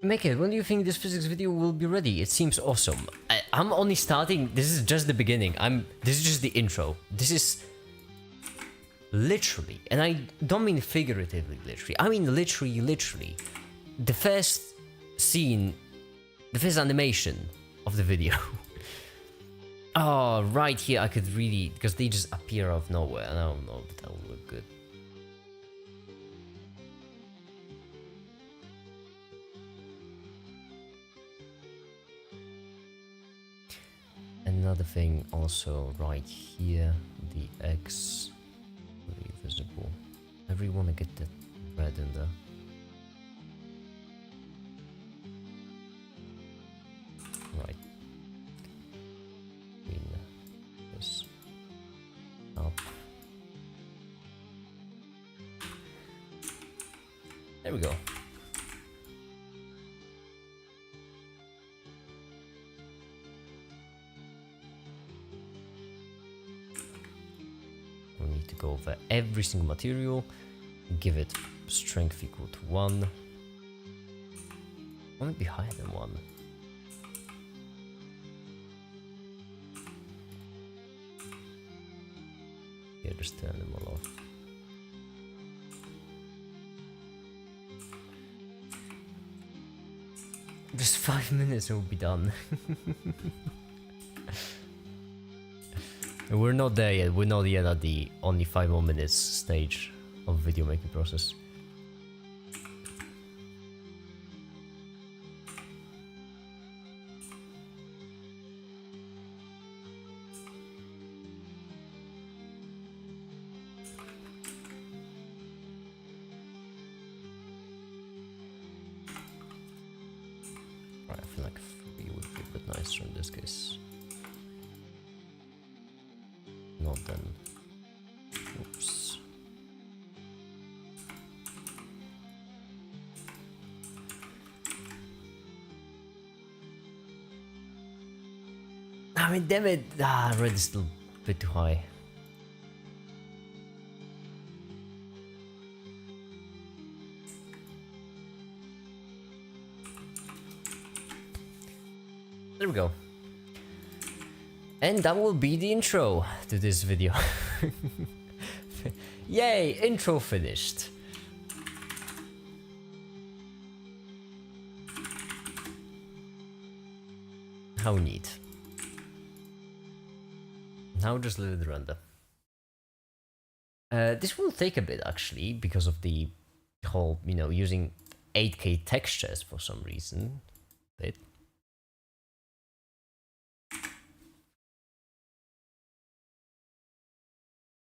Make when do you think this physics video will be ready? It seems awesome. I'm only starting. This is just the beginning. This is just the intro. This is literally, and I don't mean figuratively literally. I mean literally, the first scene, the first animation of the video. Oh, right here I could really, because they just appear out of nowhere, and I don't know if that will look good. Another thing also right here, the X really visible. I really want to get that red in there. Right. Clean this up. There we go. Go over every single material, give it strength equal to 1. I want to be higher than 1. Yeah, just turn them all off. Just 5 minutes and we'll be done. We're not there yet. We're not yet at the only 5 more minutes stage of video making process. Right, I feel like 3 would be a bit nicer in this case. Not then. Oops. I mean, damn it. Red is still a bit too high. There we go. And that will be the intro to this video. Yay, intro finished. How neat. Now just let it render. This will take a bit actually, because of the whole, using 8K textures for some reason. Bit.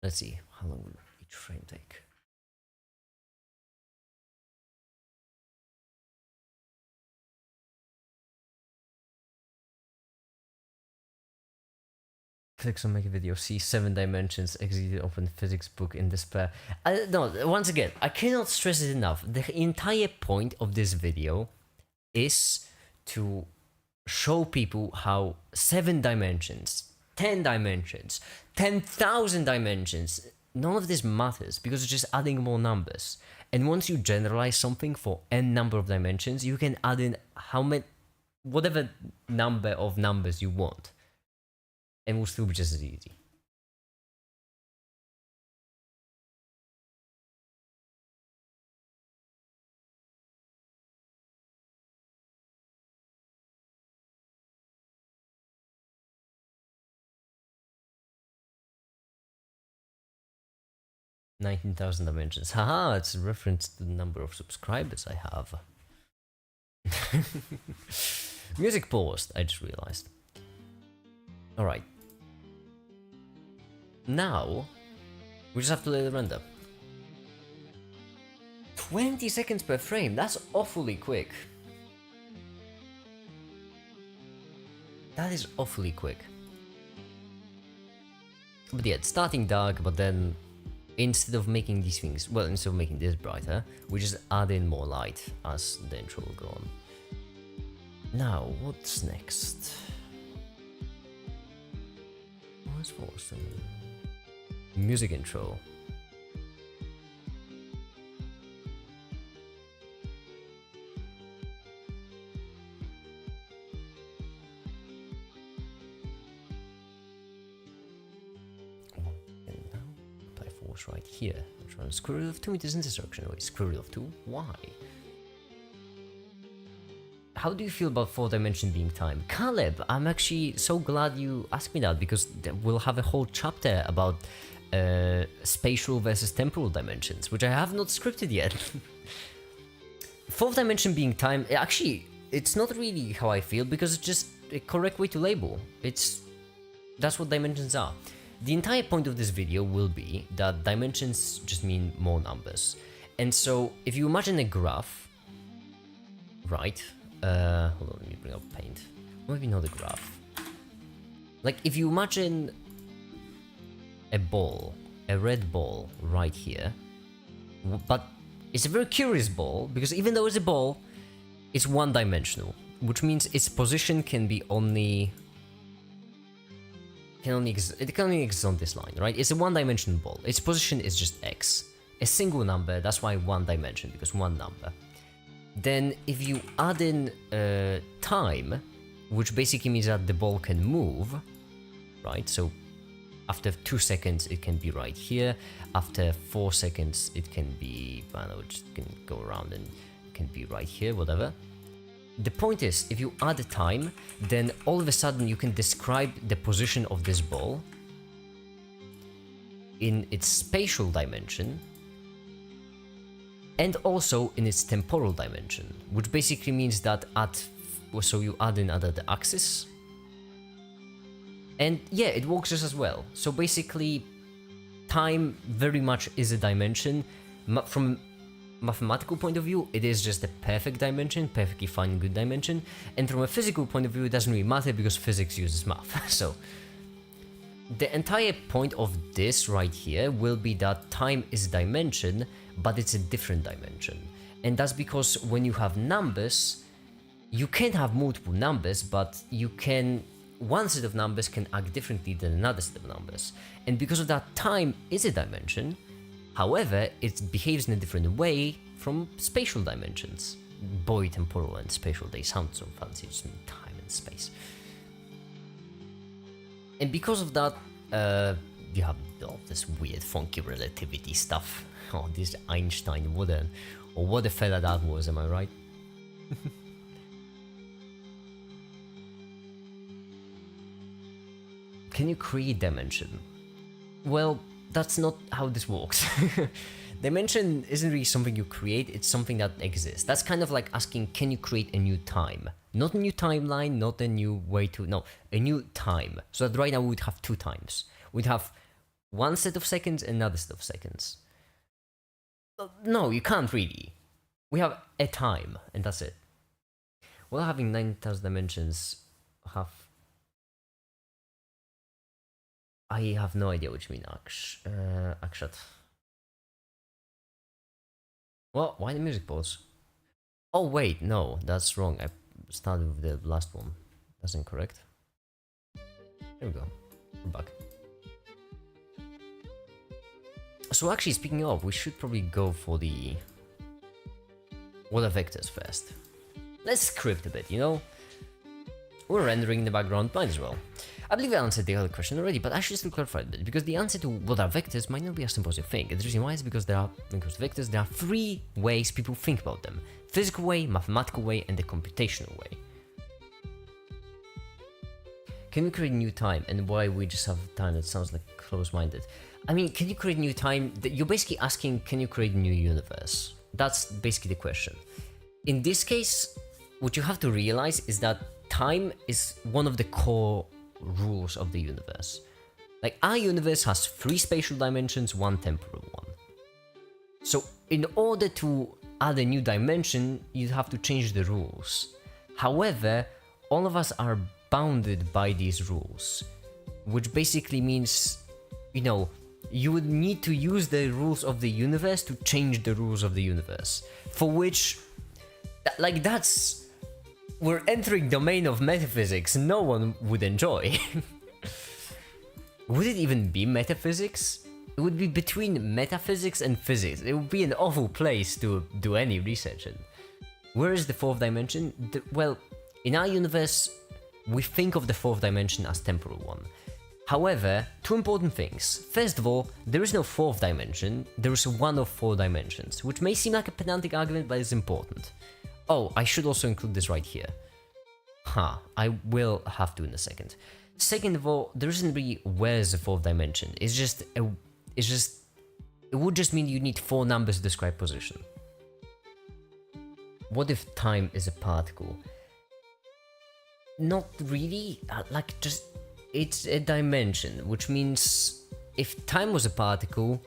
Let's see, how long will each frame take? Clicks on make a video, see 7 dimensions, exit open physics book in despair. No, once again, I cannot stress it enough. The entire point of this video is to show people how 7 dimensions, 10 dimensions, 10,000 dimensions, none of this matters because it's just adding more numbers. And once you generalize something for n number of dimensions, you can add in how many, whatever number of numbers you want. and will still be just as easy. $19,000 dimensions. Haha, it's a reference to the number of subscribers I have. Music paused, I just realized. Alright. Now, we just have to let it render. 20 seconds per frame, that's awfully quick. That is awfully quick. But yeah, it's starting dark, but then instead of making these things, well, instead of making this brighter, we just add in more light as the intro will go on. Now, what's next? What's first? Music intro. Right here. I'm trying to square root of 2 meters intersection. Wait, square root of 2? Why? How do you feel about 4-dimension being time? Caleb, I'm actually so glad you asked me that, because we'll have a whole chapter about spatial versus temporal dimensions, which I have not scripted yet. 4th-dimension being time, actually, it's not really how I feel, because it's just a correct way to label. That's what dimensions are. The entire point of this video will be that dimensions just mean more numbers. And so, if you imagine a graph, right? Hold on, let me bring up paint. Maybe not a graph. Like, if you imagine a ball, a red ball right here, but it's a very curious ball, because even though it's a ball, it's one-dimensional, which means its position can be only... it can only exist on this line, right? It's a one-dimensional ball. Its position is just x. A single number, that's why one dimension, because one number. Then if you add in time, which basically means that the ball can move, right? So after 2 seconds it can be right here, after 4 seconds it can be, I don't know, it just can go around and it can be right here, whatever. The point is, if you add time, then all of a sudden you can describe the position of this ball in its spatial dimension and also in its temporal dimension, which basically means that so you add in the axis, and yeah, it works just as well. So basically, time very much is a dimension. From mathematical point of view, it is just a perfect dimension, perfectly fine, good dimension, and from a physical point of view, it doesn't really matter because physics uses math. So the entire point of this right here will be that time is a dimension, but it's a different dimension. And that's because when you have numbers, you can have multiple numbers, but one set of numbers can act differently than another set of numbers. And because of that, time is a dimension. However, it behaves in a different way from spatial dimensions. Boy, temporal and spatial, they sound so fancy, just mean time and space. And because of that, you have all this weird, funky relativity stuff. Oh, this Einstein wouldn't. Or what a fella that was, am I right? Can you create dimension? Well, that's not how this works. Dimension isn't really something you create, it's something that exists. That's kind of like asking, can you create a new time? Not a new timeline, not a new way to... No, a new time. So that right now we would have 2 times. We'd have one set of seconds and another set of seconds. No, you can't really. We have a time, and that's it. Well, having 9,000 dimensions, I have no idea what you mean, Akshat. Well, why the music pause? Oh wait, no, that's wrong. I started with the last one. That's incorrect. There we go. We're back. So actually, speaking of, we should probably go for the... What are vectors first? Let's script a bit, you know? We're rendering in the background, might as well. I believe I answered the other question already, but I should still clarify a bit, because the answer to what are vectors might not be as simple as you think. And the reason why is because vectors, there are three ways people think about them. Physical way, mathematical way, and the computational way. Can we create new time, and why we just have time that sounds like close-minded? I mean, can you create new time? You're basically asking, can you create a new universe? That's basically the question. In this case, what you have to realize is that time is one of the core rules of the universe. Like, our universe has 3 spatial dimensions, 1 temporal one. So in order to add a new dimension, you'd have to change the rules. However, all of us are bounded by these rules, which basically means, you know, you would need to use the rules of the universe to change the rules of the universe. For which, like, that's... we're entering domain of metaphysics no one would enjoy. Would it even be metaphysics? It would be between metaphysics and physics. It would be an awful place to do any research in. Where is the 4th dimension? Well, in our universe, we think of the 4th dimension as temporal one. However, 2 important things. First of all, there is no 4th dimension, there is one of 4 dimensions, which may seem like a pedantic argument, but it's important. Oh, I should also include this right here. I will have to in a second. Second of all, there isn't really where's the 4th dimension. It would just mean you need 4 numbers to describe position. What if time is a particle? Not really, it's a dimension, which means if time was a particle...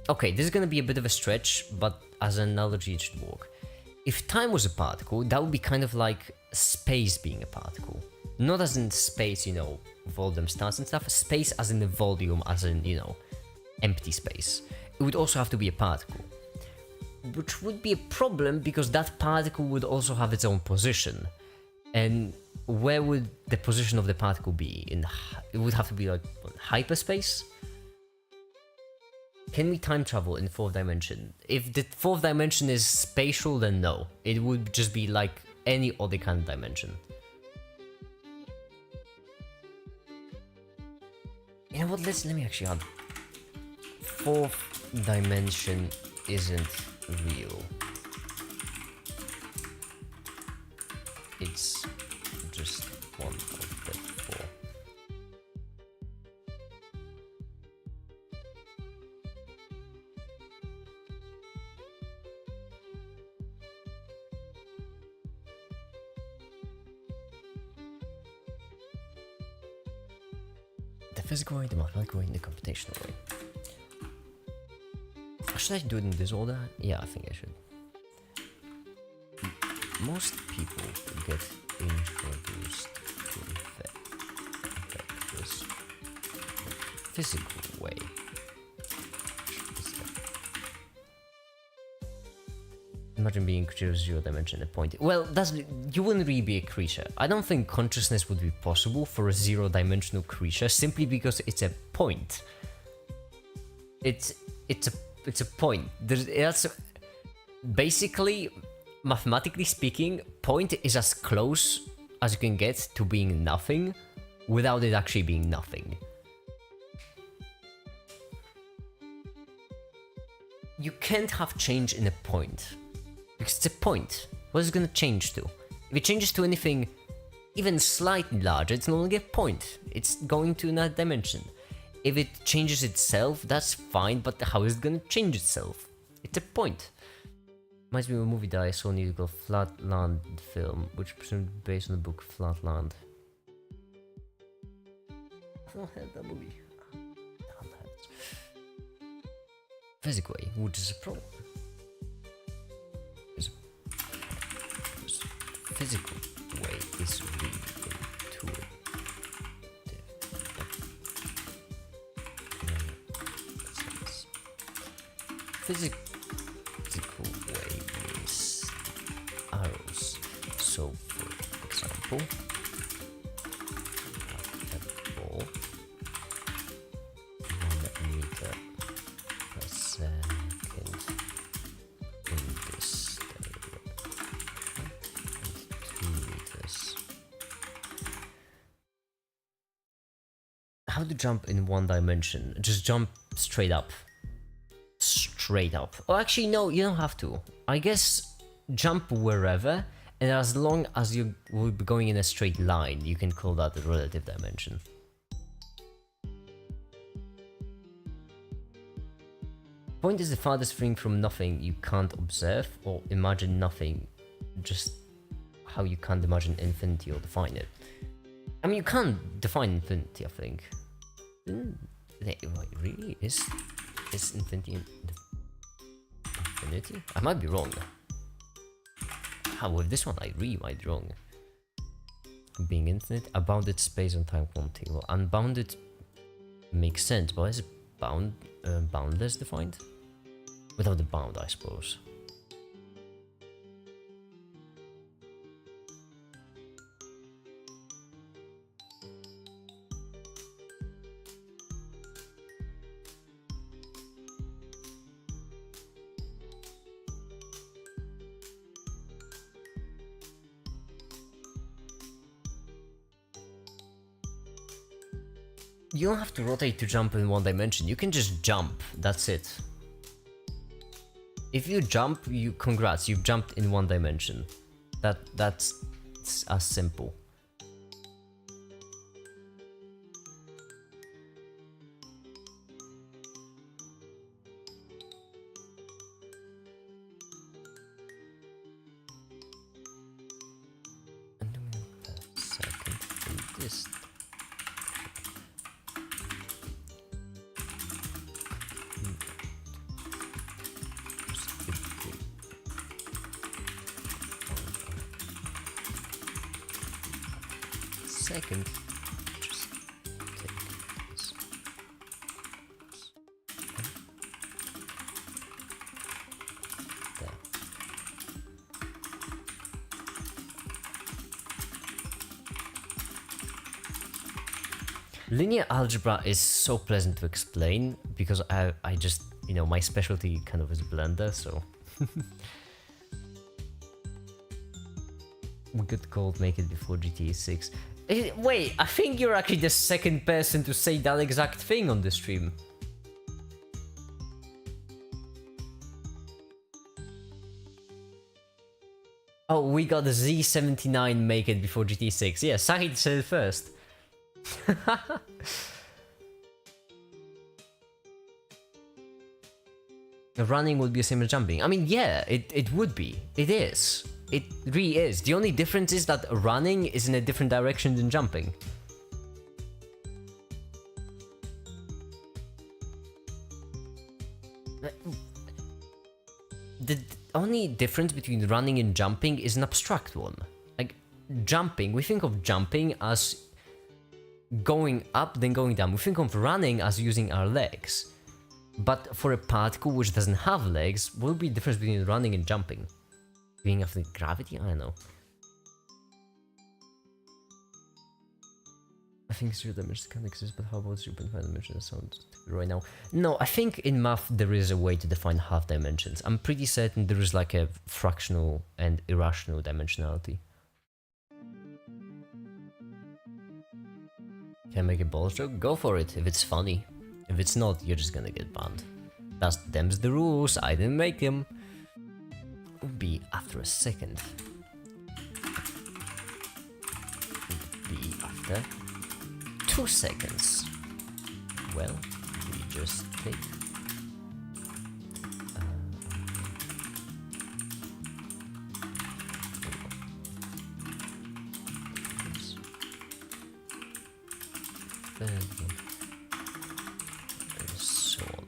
Okay, this is gonna be a bit of a stretch, but as an analogy it should work. If time was a particle, that would be kind of like space being a particle. Not as in space, you know, with all them stars and stuff, space as in the volume, as in, you know, empty space. It would also have to be a particle. Which would be a problem because that particle would also have its own position. And where would the position of the particle be? It would have to be like hyperspace? Can we time travel in 4th dimension? If the 4th dimension is spatial, then no. It would just be like any other kind of dimension. You know what, let me actually add. 4th dimension isn't real. It's just one of the 4. The physical way, the mathematical way, and the computational way. Should I do it in this order? Yeah, I think I should. Most people get introduced to vectors the physical way. Imagine being creature 0 dimension at a point. Well, you wouldn't really be a creature. I don't think consciousness would be possible for a 0-dimensional creature simply because it's a point. It's a point. That's basically, mathematically speaking, point is as close as you can get to being nothing without it actually being nothing. You can't have change in a point. Because it's a point. What is it going to change to? If it changes to anything even slightly larger, it's no longer a point. It's going to another dimension. If it changes itself, that's fine, but how is it going to change itself? It's a point. Reminds me of a movie that I saw in the Flatland film, which is based on the book Flatland. I've not heard that movie. Physical way, which is a problem. Physical way is really intuitive. Physical way means arrows. So, for example, a ball 1 meter per second in this direction and 2 meters how to jump in one dimension? Just jump straight up. Straight up. Oh, actually, no, you don't have to. I guess jump wherever, and as long as you will be going in a straight line, you can call that a relative dimension. Point is the farthest thing from nothing you can't observe or imagine nothing, just how you can't imagine infinity or define it. I mean, you can't define infinity, I think. Wait, really? Is infinity infinity? I might be wrong. How with this one, I really might be wrong. Being infinite, a bounded space and time quantity. Well, unbounded makes sense, but is it boundless defined? Without the bound, I suppose. You don't have to rotate to jump in one dimension, you can just jump, that's it. If you jump, congrats, you've jumped in one dimension. That's as simple. And a second in this. Second, just take this. There. Linear algebra is so pleasant to explain because I just, you know, my specialty kind of is Blender, so we could call make it before GTA 6. Wait, I think you're actually the second person to say that exact thing on the stream. Oh, we got the Z79 make it before GTA 6. Yeah, Sahid said it first. Running would be the same as jumping. I mean, yeah, it would be. It is. It really is. The only difference is that running is in a different direction than jumping. The only difference between running and jumping is an abstract one. Like, jumping, we think of jumping as going up then going down. We think of running as using our legs. But for a particle which doesn't have legs, what would be the difference between running and jumping? Being after gravity? I don't know. I think 0 dimensions can exist, but how about 0.5 dimensions? Sounds right now. No, I think in math there is a way to define half dimensions. I'm pretty certain there is like a fractional and irrational dimensionality. Can I make a balls joke? Go for it, if it's funny. If it's not, you're just gonna get banned. Them's the rules, I didn't make them. Would be after a second. Would be after 2 seconds. Well, we just take and so on.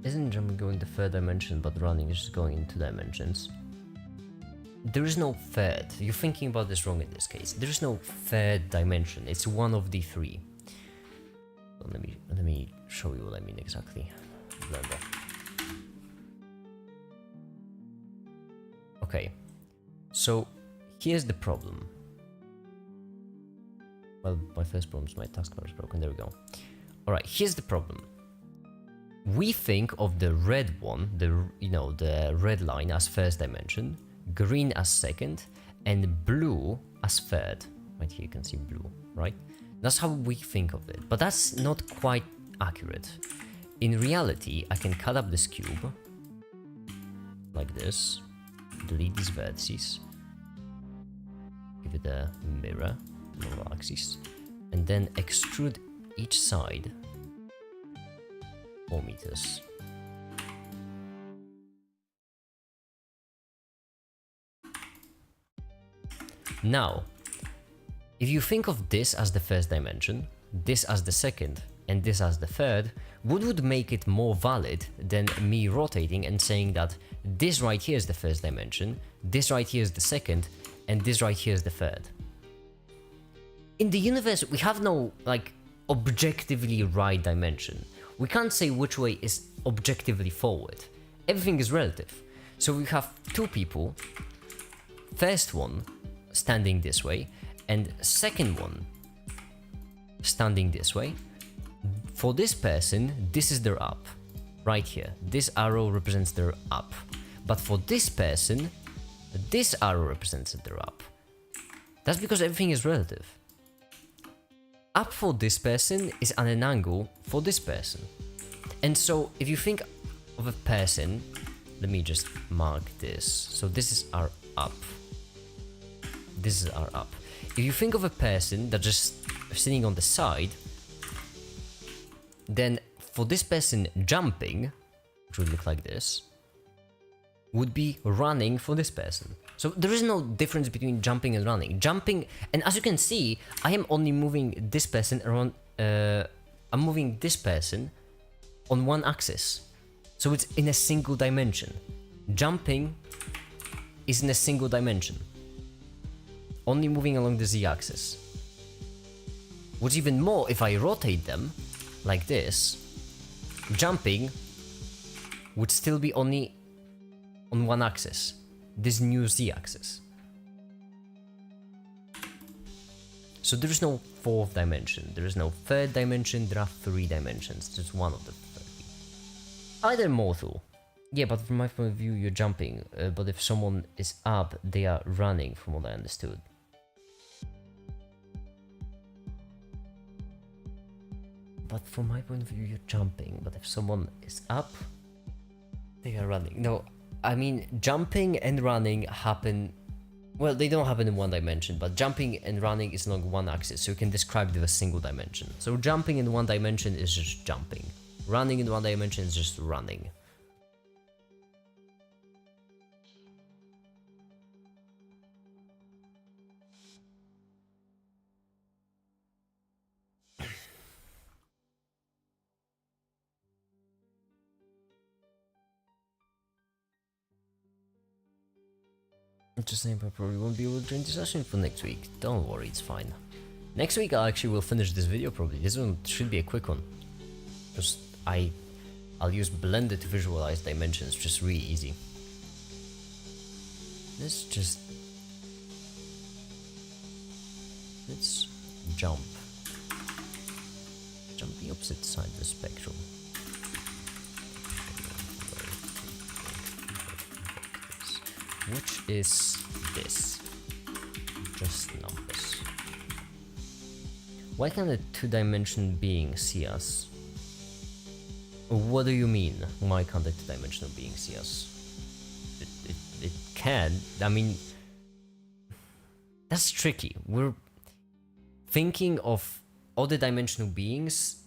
Isn't jumping going to third dimension, but running is just going into dimensions? There is no third. You're thinking about this wrong in this case. There is no third dimension. It's one of the three. So let me show you what I mean exactly. Blender. Okay, so here's the problem. Well, my first problem is my taskbar is broken. There we go. Alright, here's the problem. We think of the red one, the red line as first dimension, green as second, and blue as third. Right here you can see blue, right? That's how we think of it, but that's not quite accurate. In reality, I can cut up this cube like this, delete these vertices, give it a mirror, lower axis, and then extrude each side 4 meters. Now, if you think of this as the first dimension, this as the second, and this as the third, what would make it more valid than me rotating and saying that this right here is the first dimension, this right here is the second, and this right here is the third? In the universe, we have no, like, objectively right dimension. We can't say which way is objectively forward. Everything is relative. So we have two people, first one standing this way, and second one standing this way. For this person, this is their up, right here. This arrow represents their up. But for this person, this arrow represents their up. That's because everything is relative. Up for this person is at an angle for this person. And so if you think of a person, let me just mark this. So this is our up. This is our up. If you think of a person that's just sitting on the side, then for this person jumping, which would look like this, would be running for this person. So there is no difference between jumping and running. Jumping, and as you can see, I am only moving this person around, I'm moving this person on one axis. So it's in a single dimension. Jumping is in a single dimension. Only moving along the z-axis. What's even more, if I rotate them, like this, jumping would still be only on one axis, this new z-axis. So there is no fourth dimension, there is no third dimension, there are 3 dimensions, just one of the 3. Either mortal. Yeah, but from my point of view, you're jumping, but if someone is up, they are running, from what I understood. But from my point of view, you're jumping, but if someone is up, they are running. No, I mean, jumping and running happen, well, they don't happen in one dimension, but jumping and running is along one axis, so you can describe it as a single dimension. So jumping in one dimension is just jumping. Running in one dimension is just running. Just saying, I probably won't be able to join the session for next week. Don't worry, it's fine. Next week I actually will finish this video probably. This one should be a quick one. Just I'll use Blender to visualize dimensions, just really easy. Let's jump. Jump the opposite side of the spectrum. Which is this? Just numbers. Why can't a 2-dimensional being see us? What do you mean? Why can't a 2-dimensional being see us? It can. I mean, that's tricky. We're thinking of other dimensional beings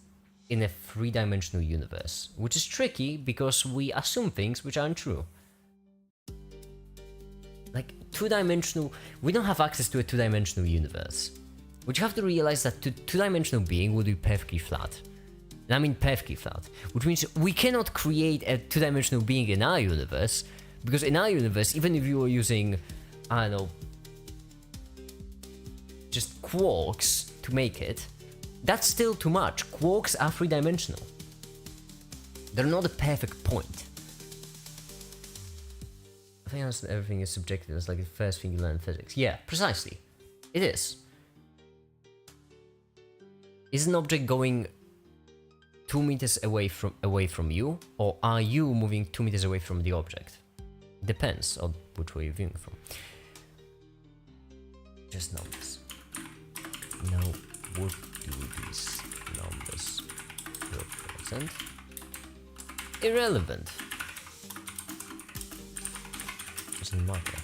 in a 3-dimensional universe, which is tricky because we assume things which aren't true. Like, 2-dimensional, we don't have access to a 2-dimensional universe. Which you have to realize that 2-dimensional being would be perfectly flat. And I mean perfectly flat. Which means we cannot create a 2-dimensional being in our universe, because in our universe, even if you were using, I don't know, just quarks to make it, that's still too much. Quarks are 3-dimensional. They're not a perfect point. I think that's everything is subjective. It's like the first thing you learn in physics. Yeah, precisely. It is. Is an object going 2 meters away from you, or are you moving 2 meters away from the object? Depends on which way you're viewing from. Just numbers. Now, what do these numbers represent? Irrelevant. Doesn't matter.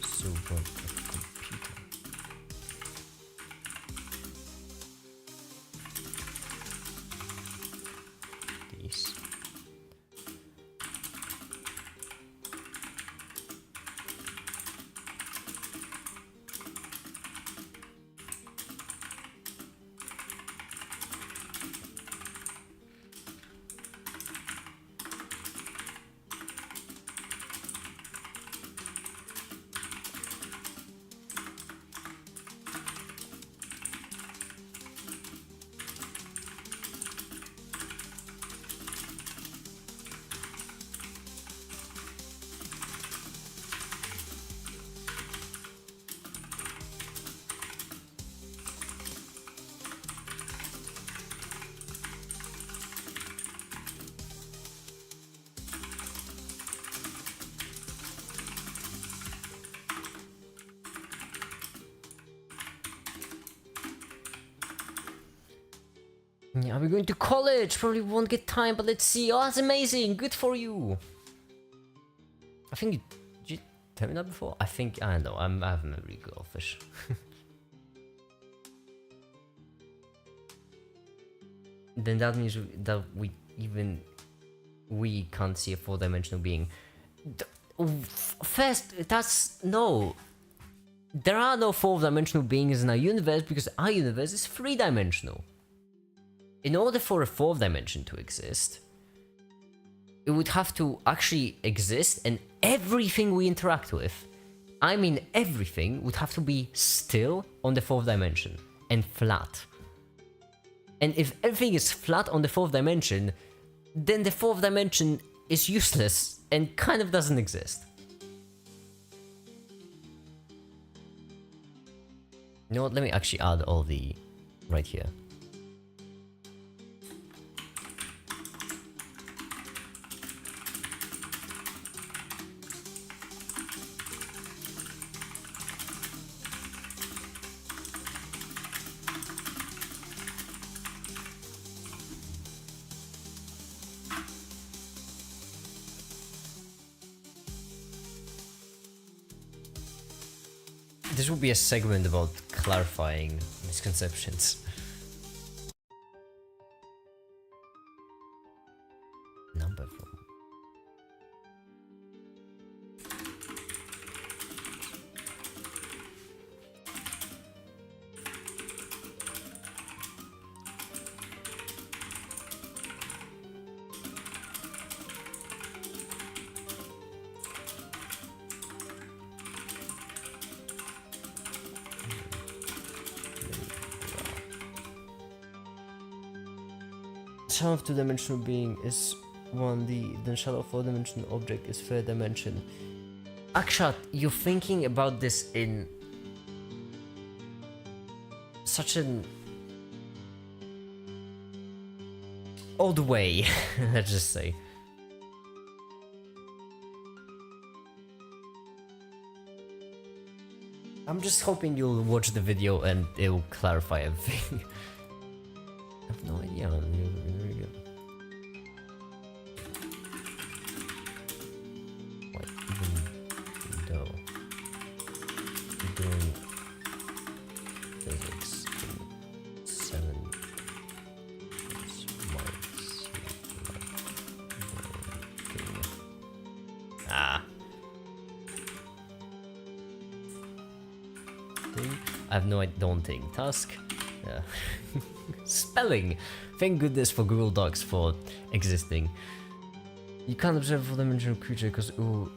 Just super computer. These. Yeah, we're going to college. Probably won't get time, but let's see. Oh, that's amazing. Good for you. I think did you tell me that before? I think I know. I have a really good fish. Then that means that we can't see a four-dimensional being. First, that's no. There are no four-dimensional beings in our universe because our universe is three-dimensional. In order for a fourth dimension to exist, it would have to actually exist, and everything we interact with, I mean everything, would have to be still on the fourth dimension and flat. And if everything is flat on the fourth dimension, then the fourth dimension is useless and kind of doesn't exist. You know what? Let me actually add all the right here. This will be a segment about clarifying misconceptions. Number from. Shadow of two-dimensional being is 1D, then shadow of four-dimensional object is third dimension. Akshat, you're thinking about this in such an odd way, let's just say. I'm just hoping you'll watch the video and it'll clarify everything. I have no idea. What, even though we're doing physics in 7 months. I have no idea. Don't think. Task. Yeah. Spelling! Thank goodness for Google Docs for existing. You can't observe a four-dimensional creature because it will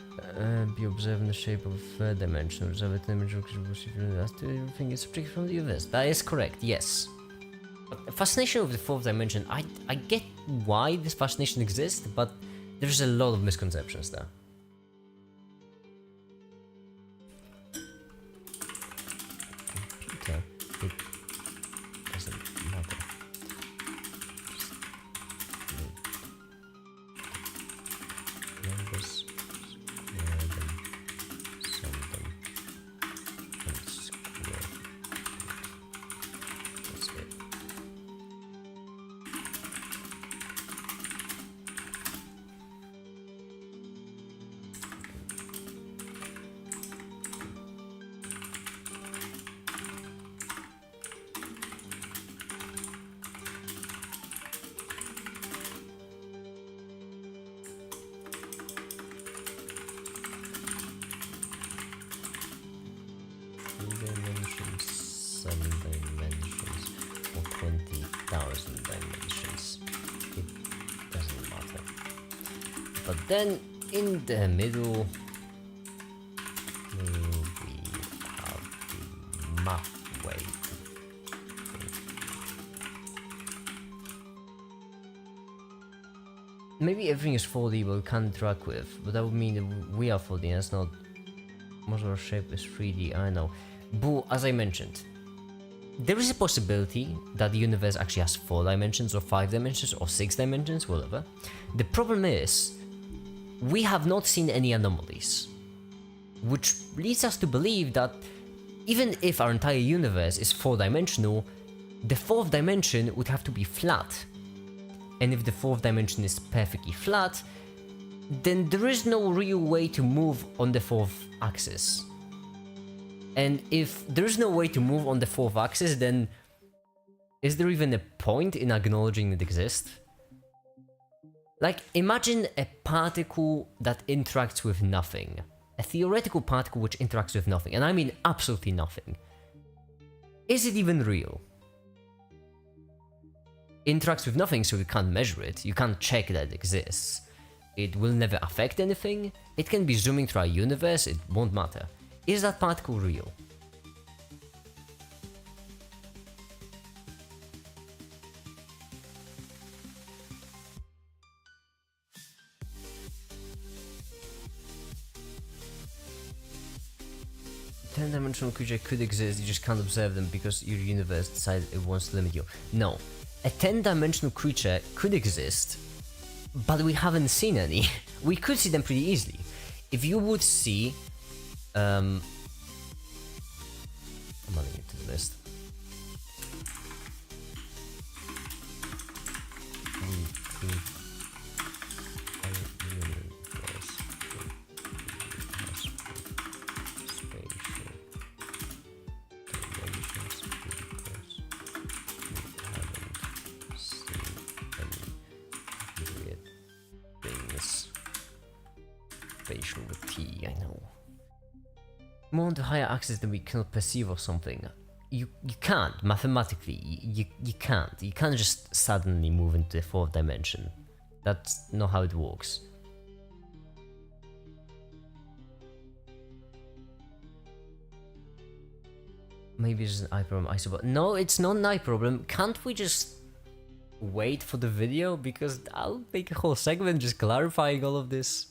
be observed in the shape of a third dimension. Observe a dimensional creature will see everything is subjected from the universe. That is correct, yes. Fascination with the fourth dimension, I get why this fascination exists, but there's a lot of misconceptions there. Computer, it doesn't matter. Numbers, square them, sum them, and square it. That's it. Dimensions, 7 dimensions, or 20,000 dimensions. It doesn't matter. But then in the middle, we have the math way. Maybe everything is 4D but we can't interact with, but that would mean that we are 4D and it's not. Most of our shape is 3D, I know. But as I mentioned, there is a possibility that the universe actually has 4 dimensions, or 5 dimensions, or 6 dimensions, whatever. The problem is, we have not seen any anomalies, which leads us to believe that even if our entire universe is 4-dimensional, the 4th dimension would have to be flat. And if the 4th dimension is perfectly flat, then there is no real way to move on the 4th axis. And if there is no way to move on the 4th axis, then is there even a point in acknowledging it exists? Like, imagine a particle that interacts with nothing. A theoretical particle which interacts with nothing, and I mean absolutely nothing. Is it even real? Interacts with nothing, so you can't measure it, you can't check that it exists. It will never affect anything, it can be zooming through our universe, it won't matter. Is that particle real? Ten-dimensional creature could exist, you just can't observe them because your universe decided it wants to limit you. No, a 10-dimensional creature could exist, but we haven't seen any. We could see them pretty easily. If you would see... I'm adding it to the list. Spatial with T, I know. More on the higher axis than we cannot perceive or something. You can't, mathematically, you can't. You can't just suddenly move into the 4th dimension. That's not how it works. Maybe it's an eye problem, I suppose. No, it's not an eye problem. Can't we just wait for the video? Because I'll make a whole segment just clarifying all of this.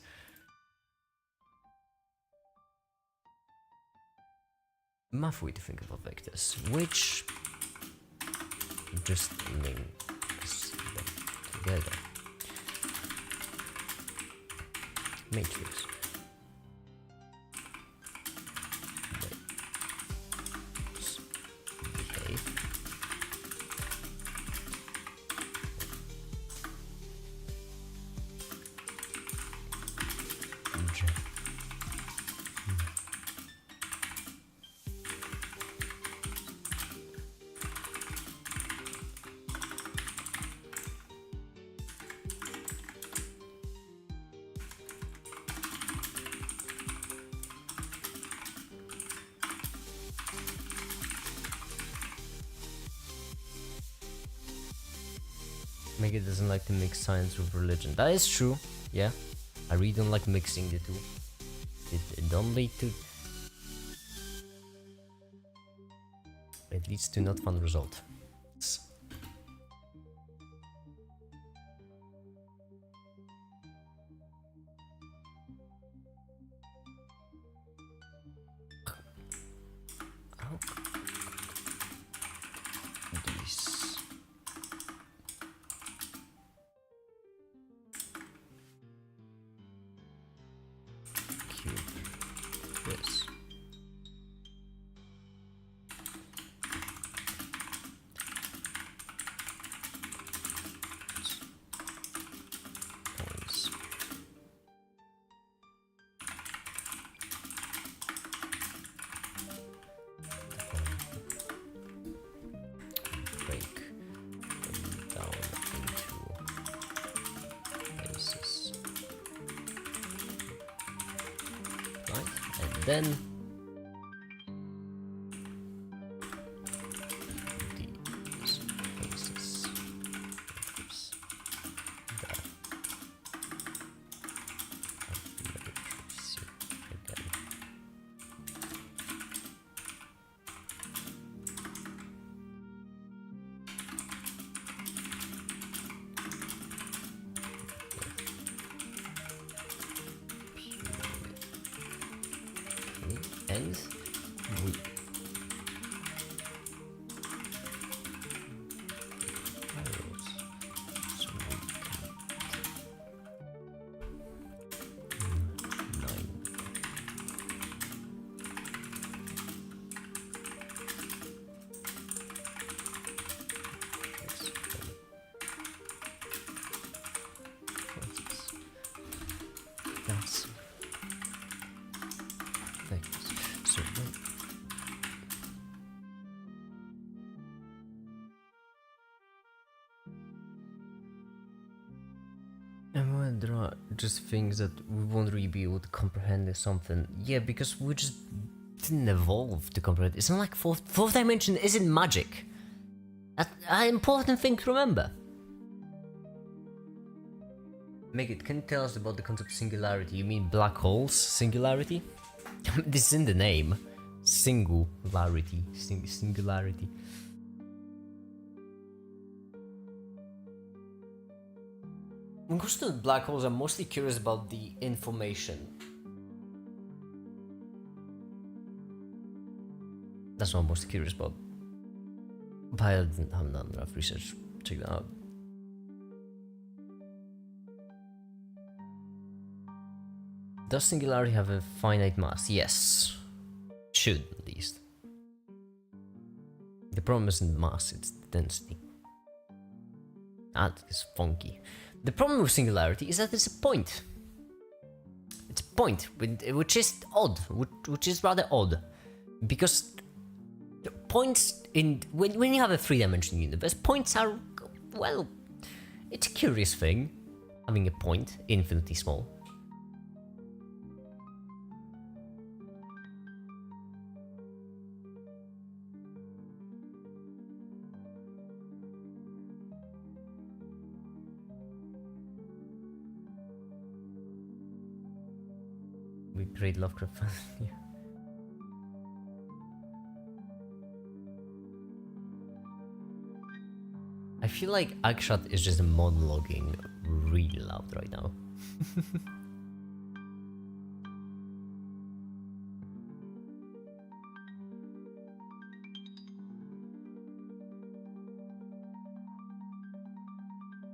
Math way to think about vectors, which just links them together. Matrix. Okay. Meggy doesn't like to mix science with religion. That is true, yeah. I really don't like mixing the two. It don't lead to... It leads to not fun results. then these places. Oops. There. Again. And we so nine. That's so then and when there are just things that we won't really be able to comprehend or something. Yeah, because we just didn't evolve to comprehend. It's not like fourth dimension isn't magic. That's an important thing to remember. Megit, can you tell us about the concept of singularity? You mean black holes singularity? This is in the name. Singularity. Singularity. When it comes to black holes, I'm mostly curious about the information. That's what I'm most curious about. But I haven't done enough research to check that out. Does singularity have a finite mass? Yes. Should, at least. The problem isn't mass, it's density. That is funky. The problem with singularity is that it's a point. It's a point, which is odd, which is rather odd. Because points in... When you have a three-dimensional universe, points are... Well, it's a curious thing, having a point, infinitely small. We great Lovecraft fan. Yeah. I feel like Akshat is just monologuing really loud right now.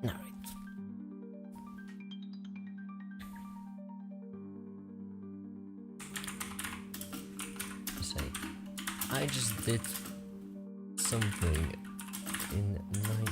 Alright. I just did something in 9.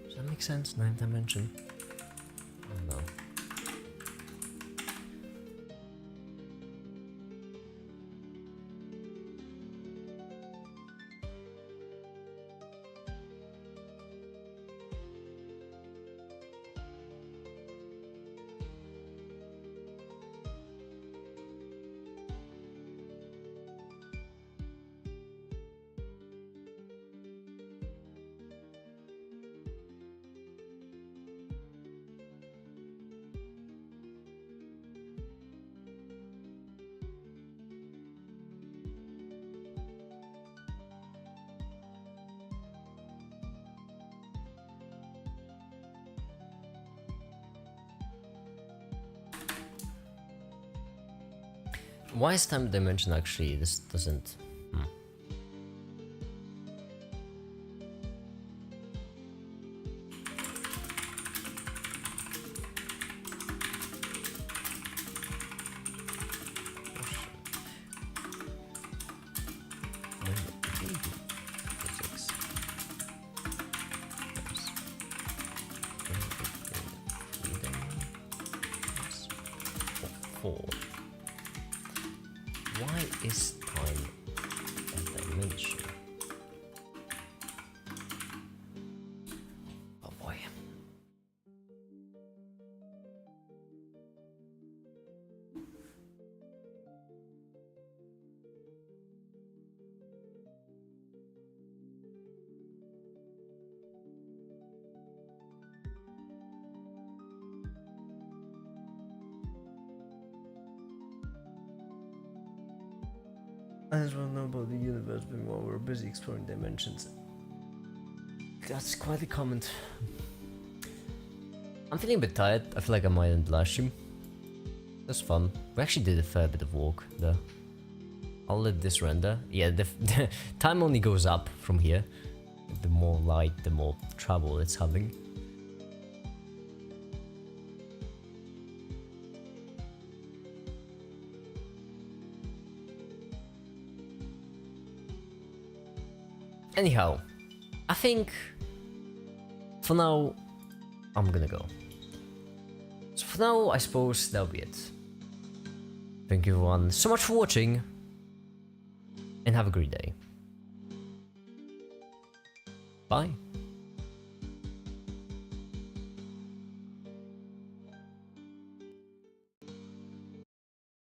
Does that make sense? 9th dimension? I don't know. Why is time dimension actually? This doesn't. 4. Why is time a dimension? Oh boy. I just want to know about the universe, but while we're busy exploring dimensions. That's quite a comment. I'm feeling a bit tired. I feel like I might end last stream. That's fun. We actually did a fair bit of work there. I'll let this render. Yeah, the time only goes up from here. The more light, the more trouble it's having. Anyhow, I think for now I'm gonna go. So for now, I suppose that'll be it. Thank you everyone so much for watching, and have a great day. Bye.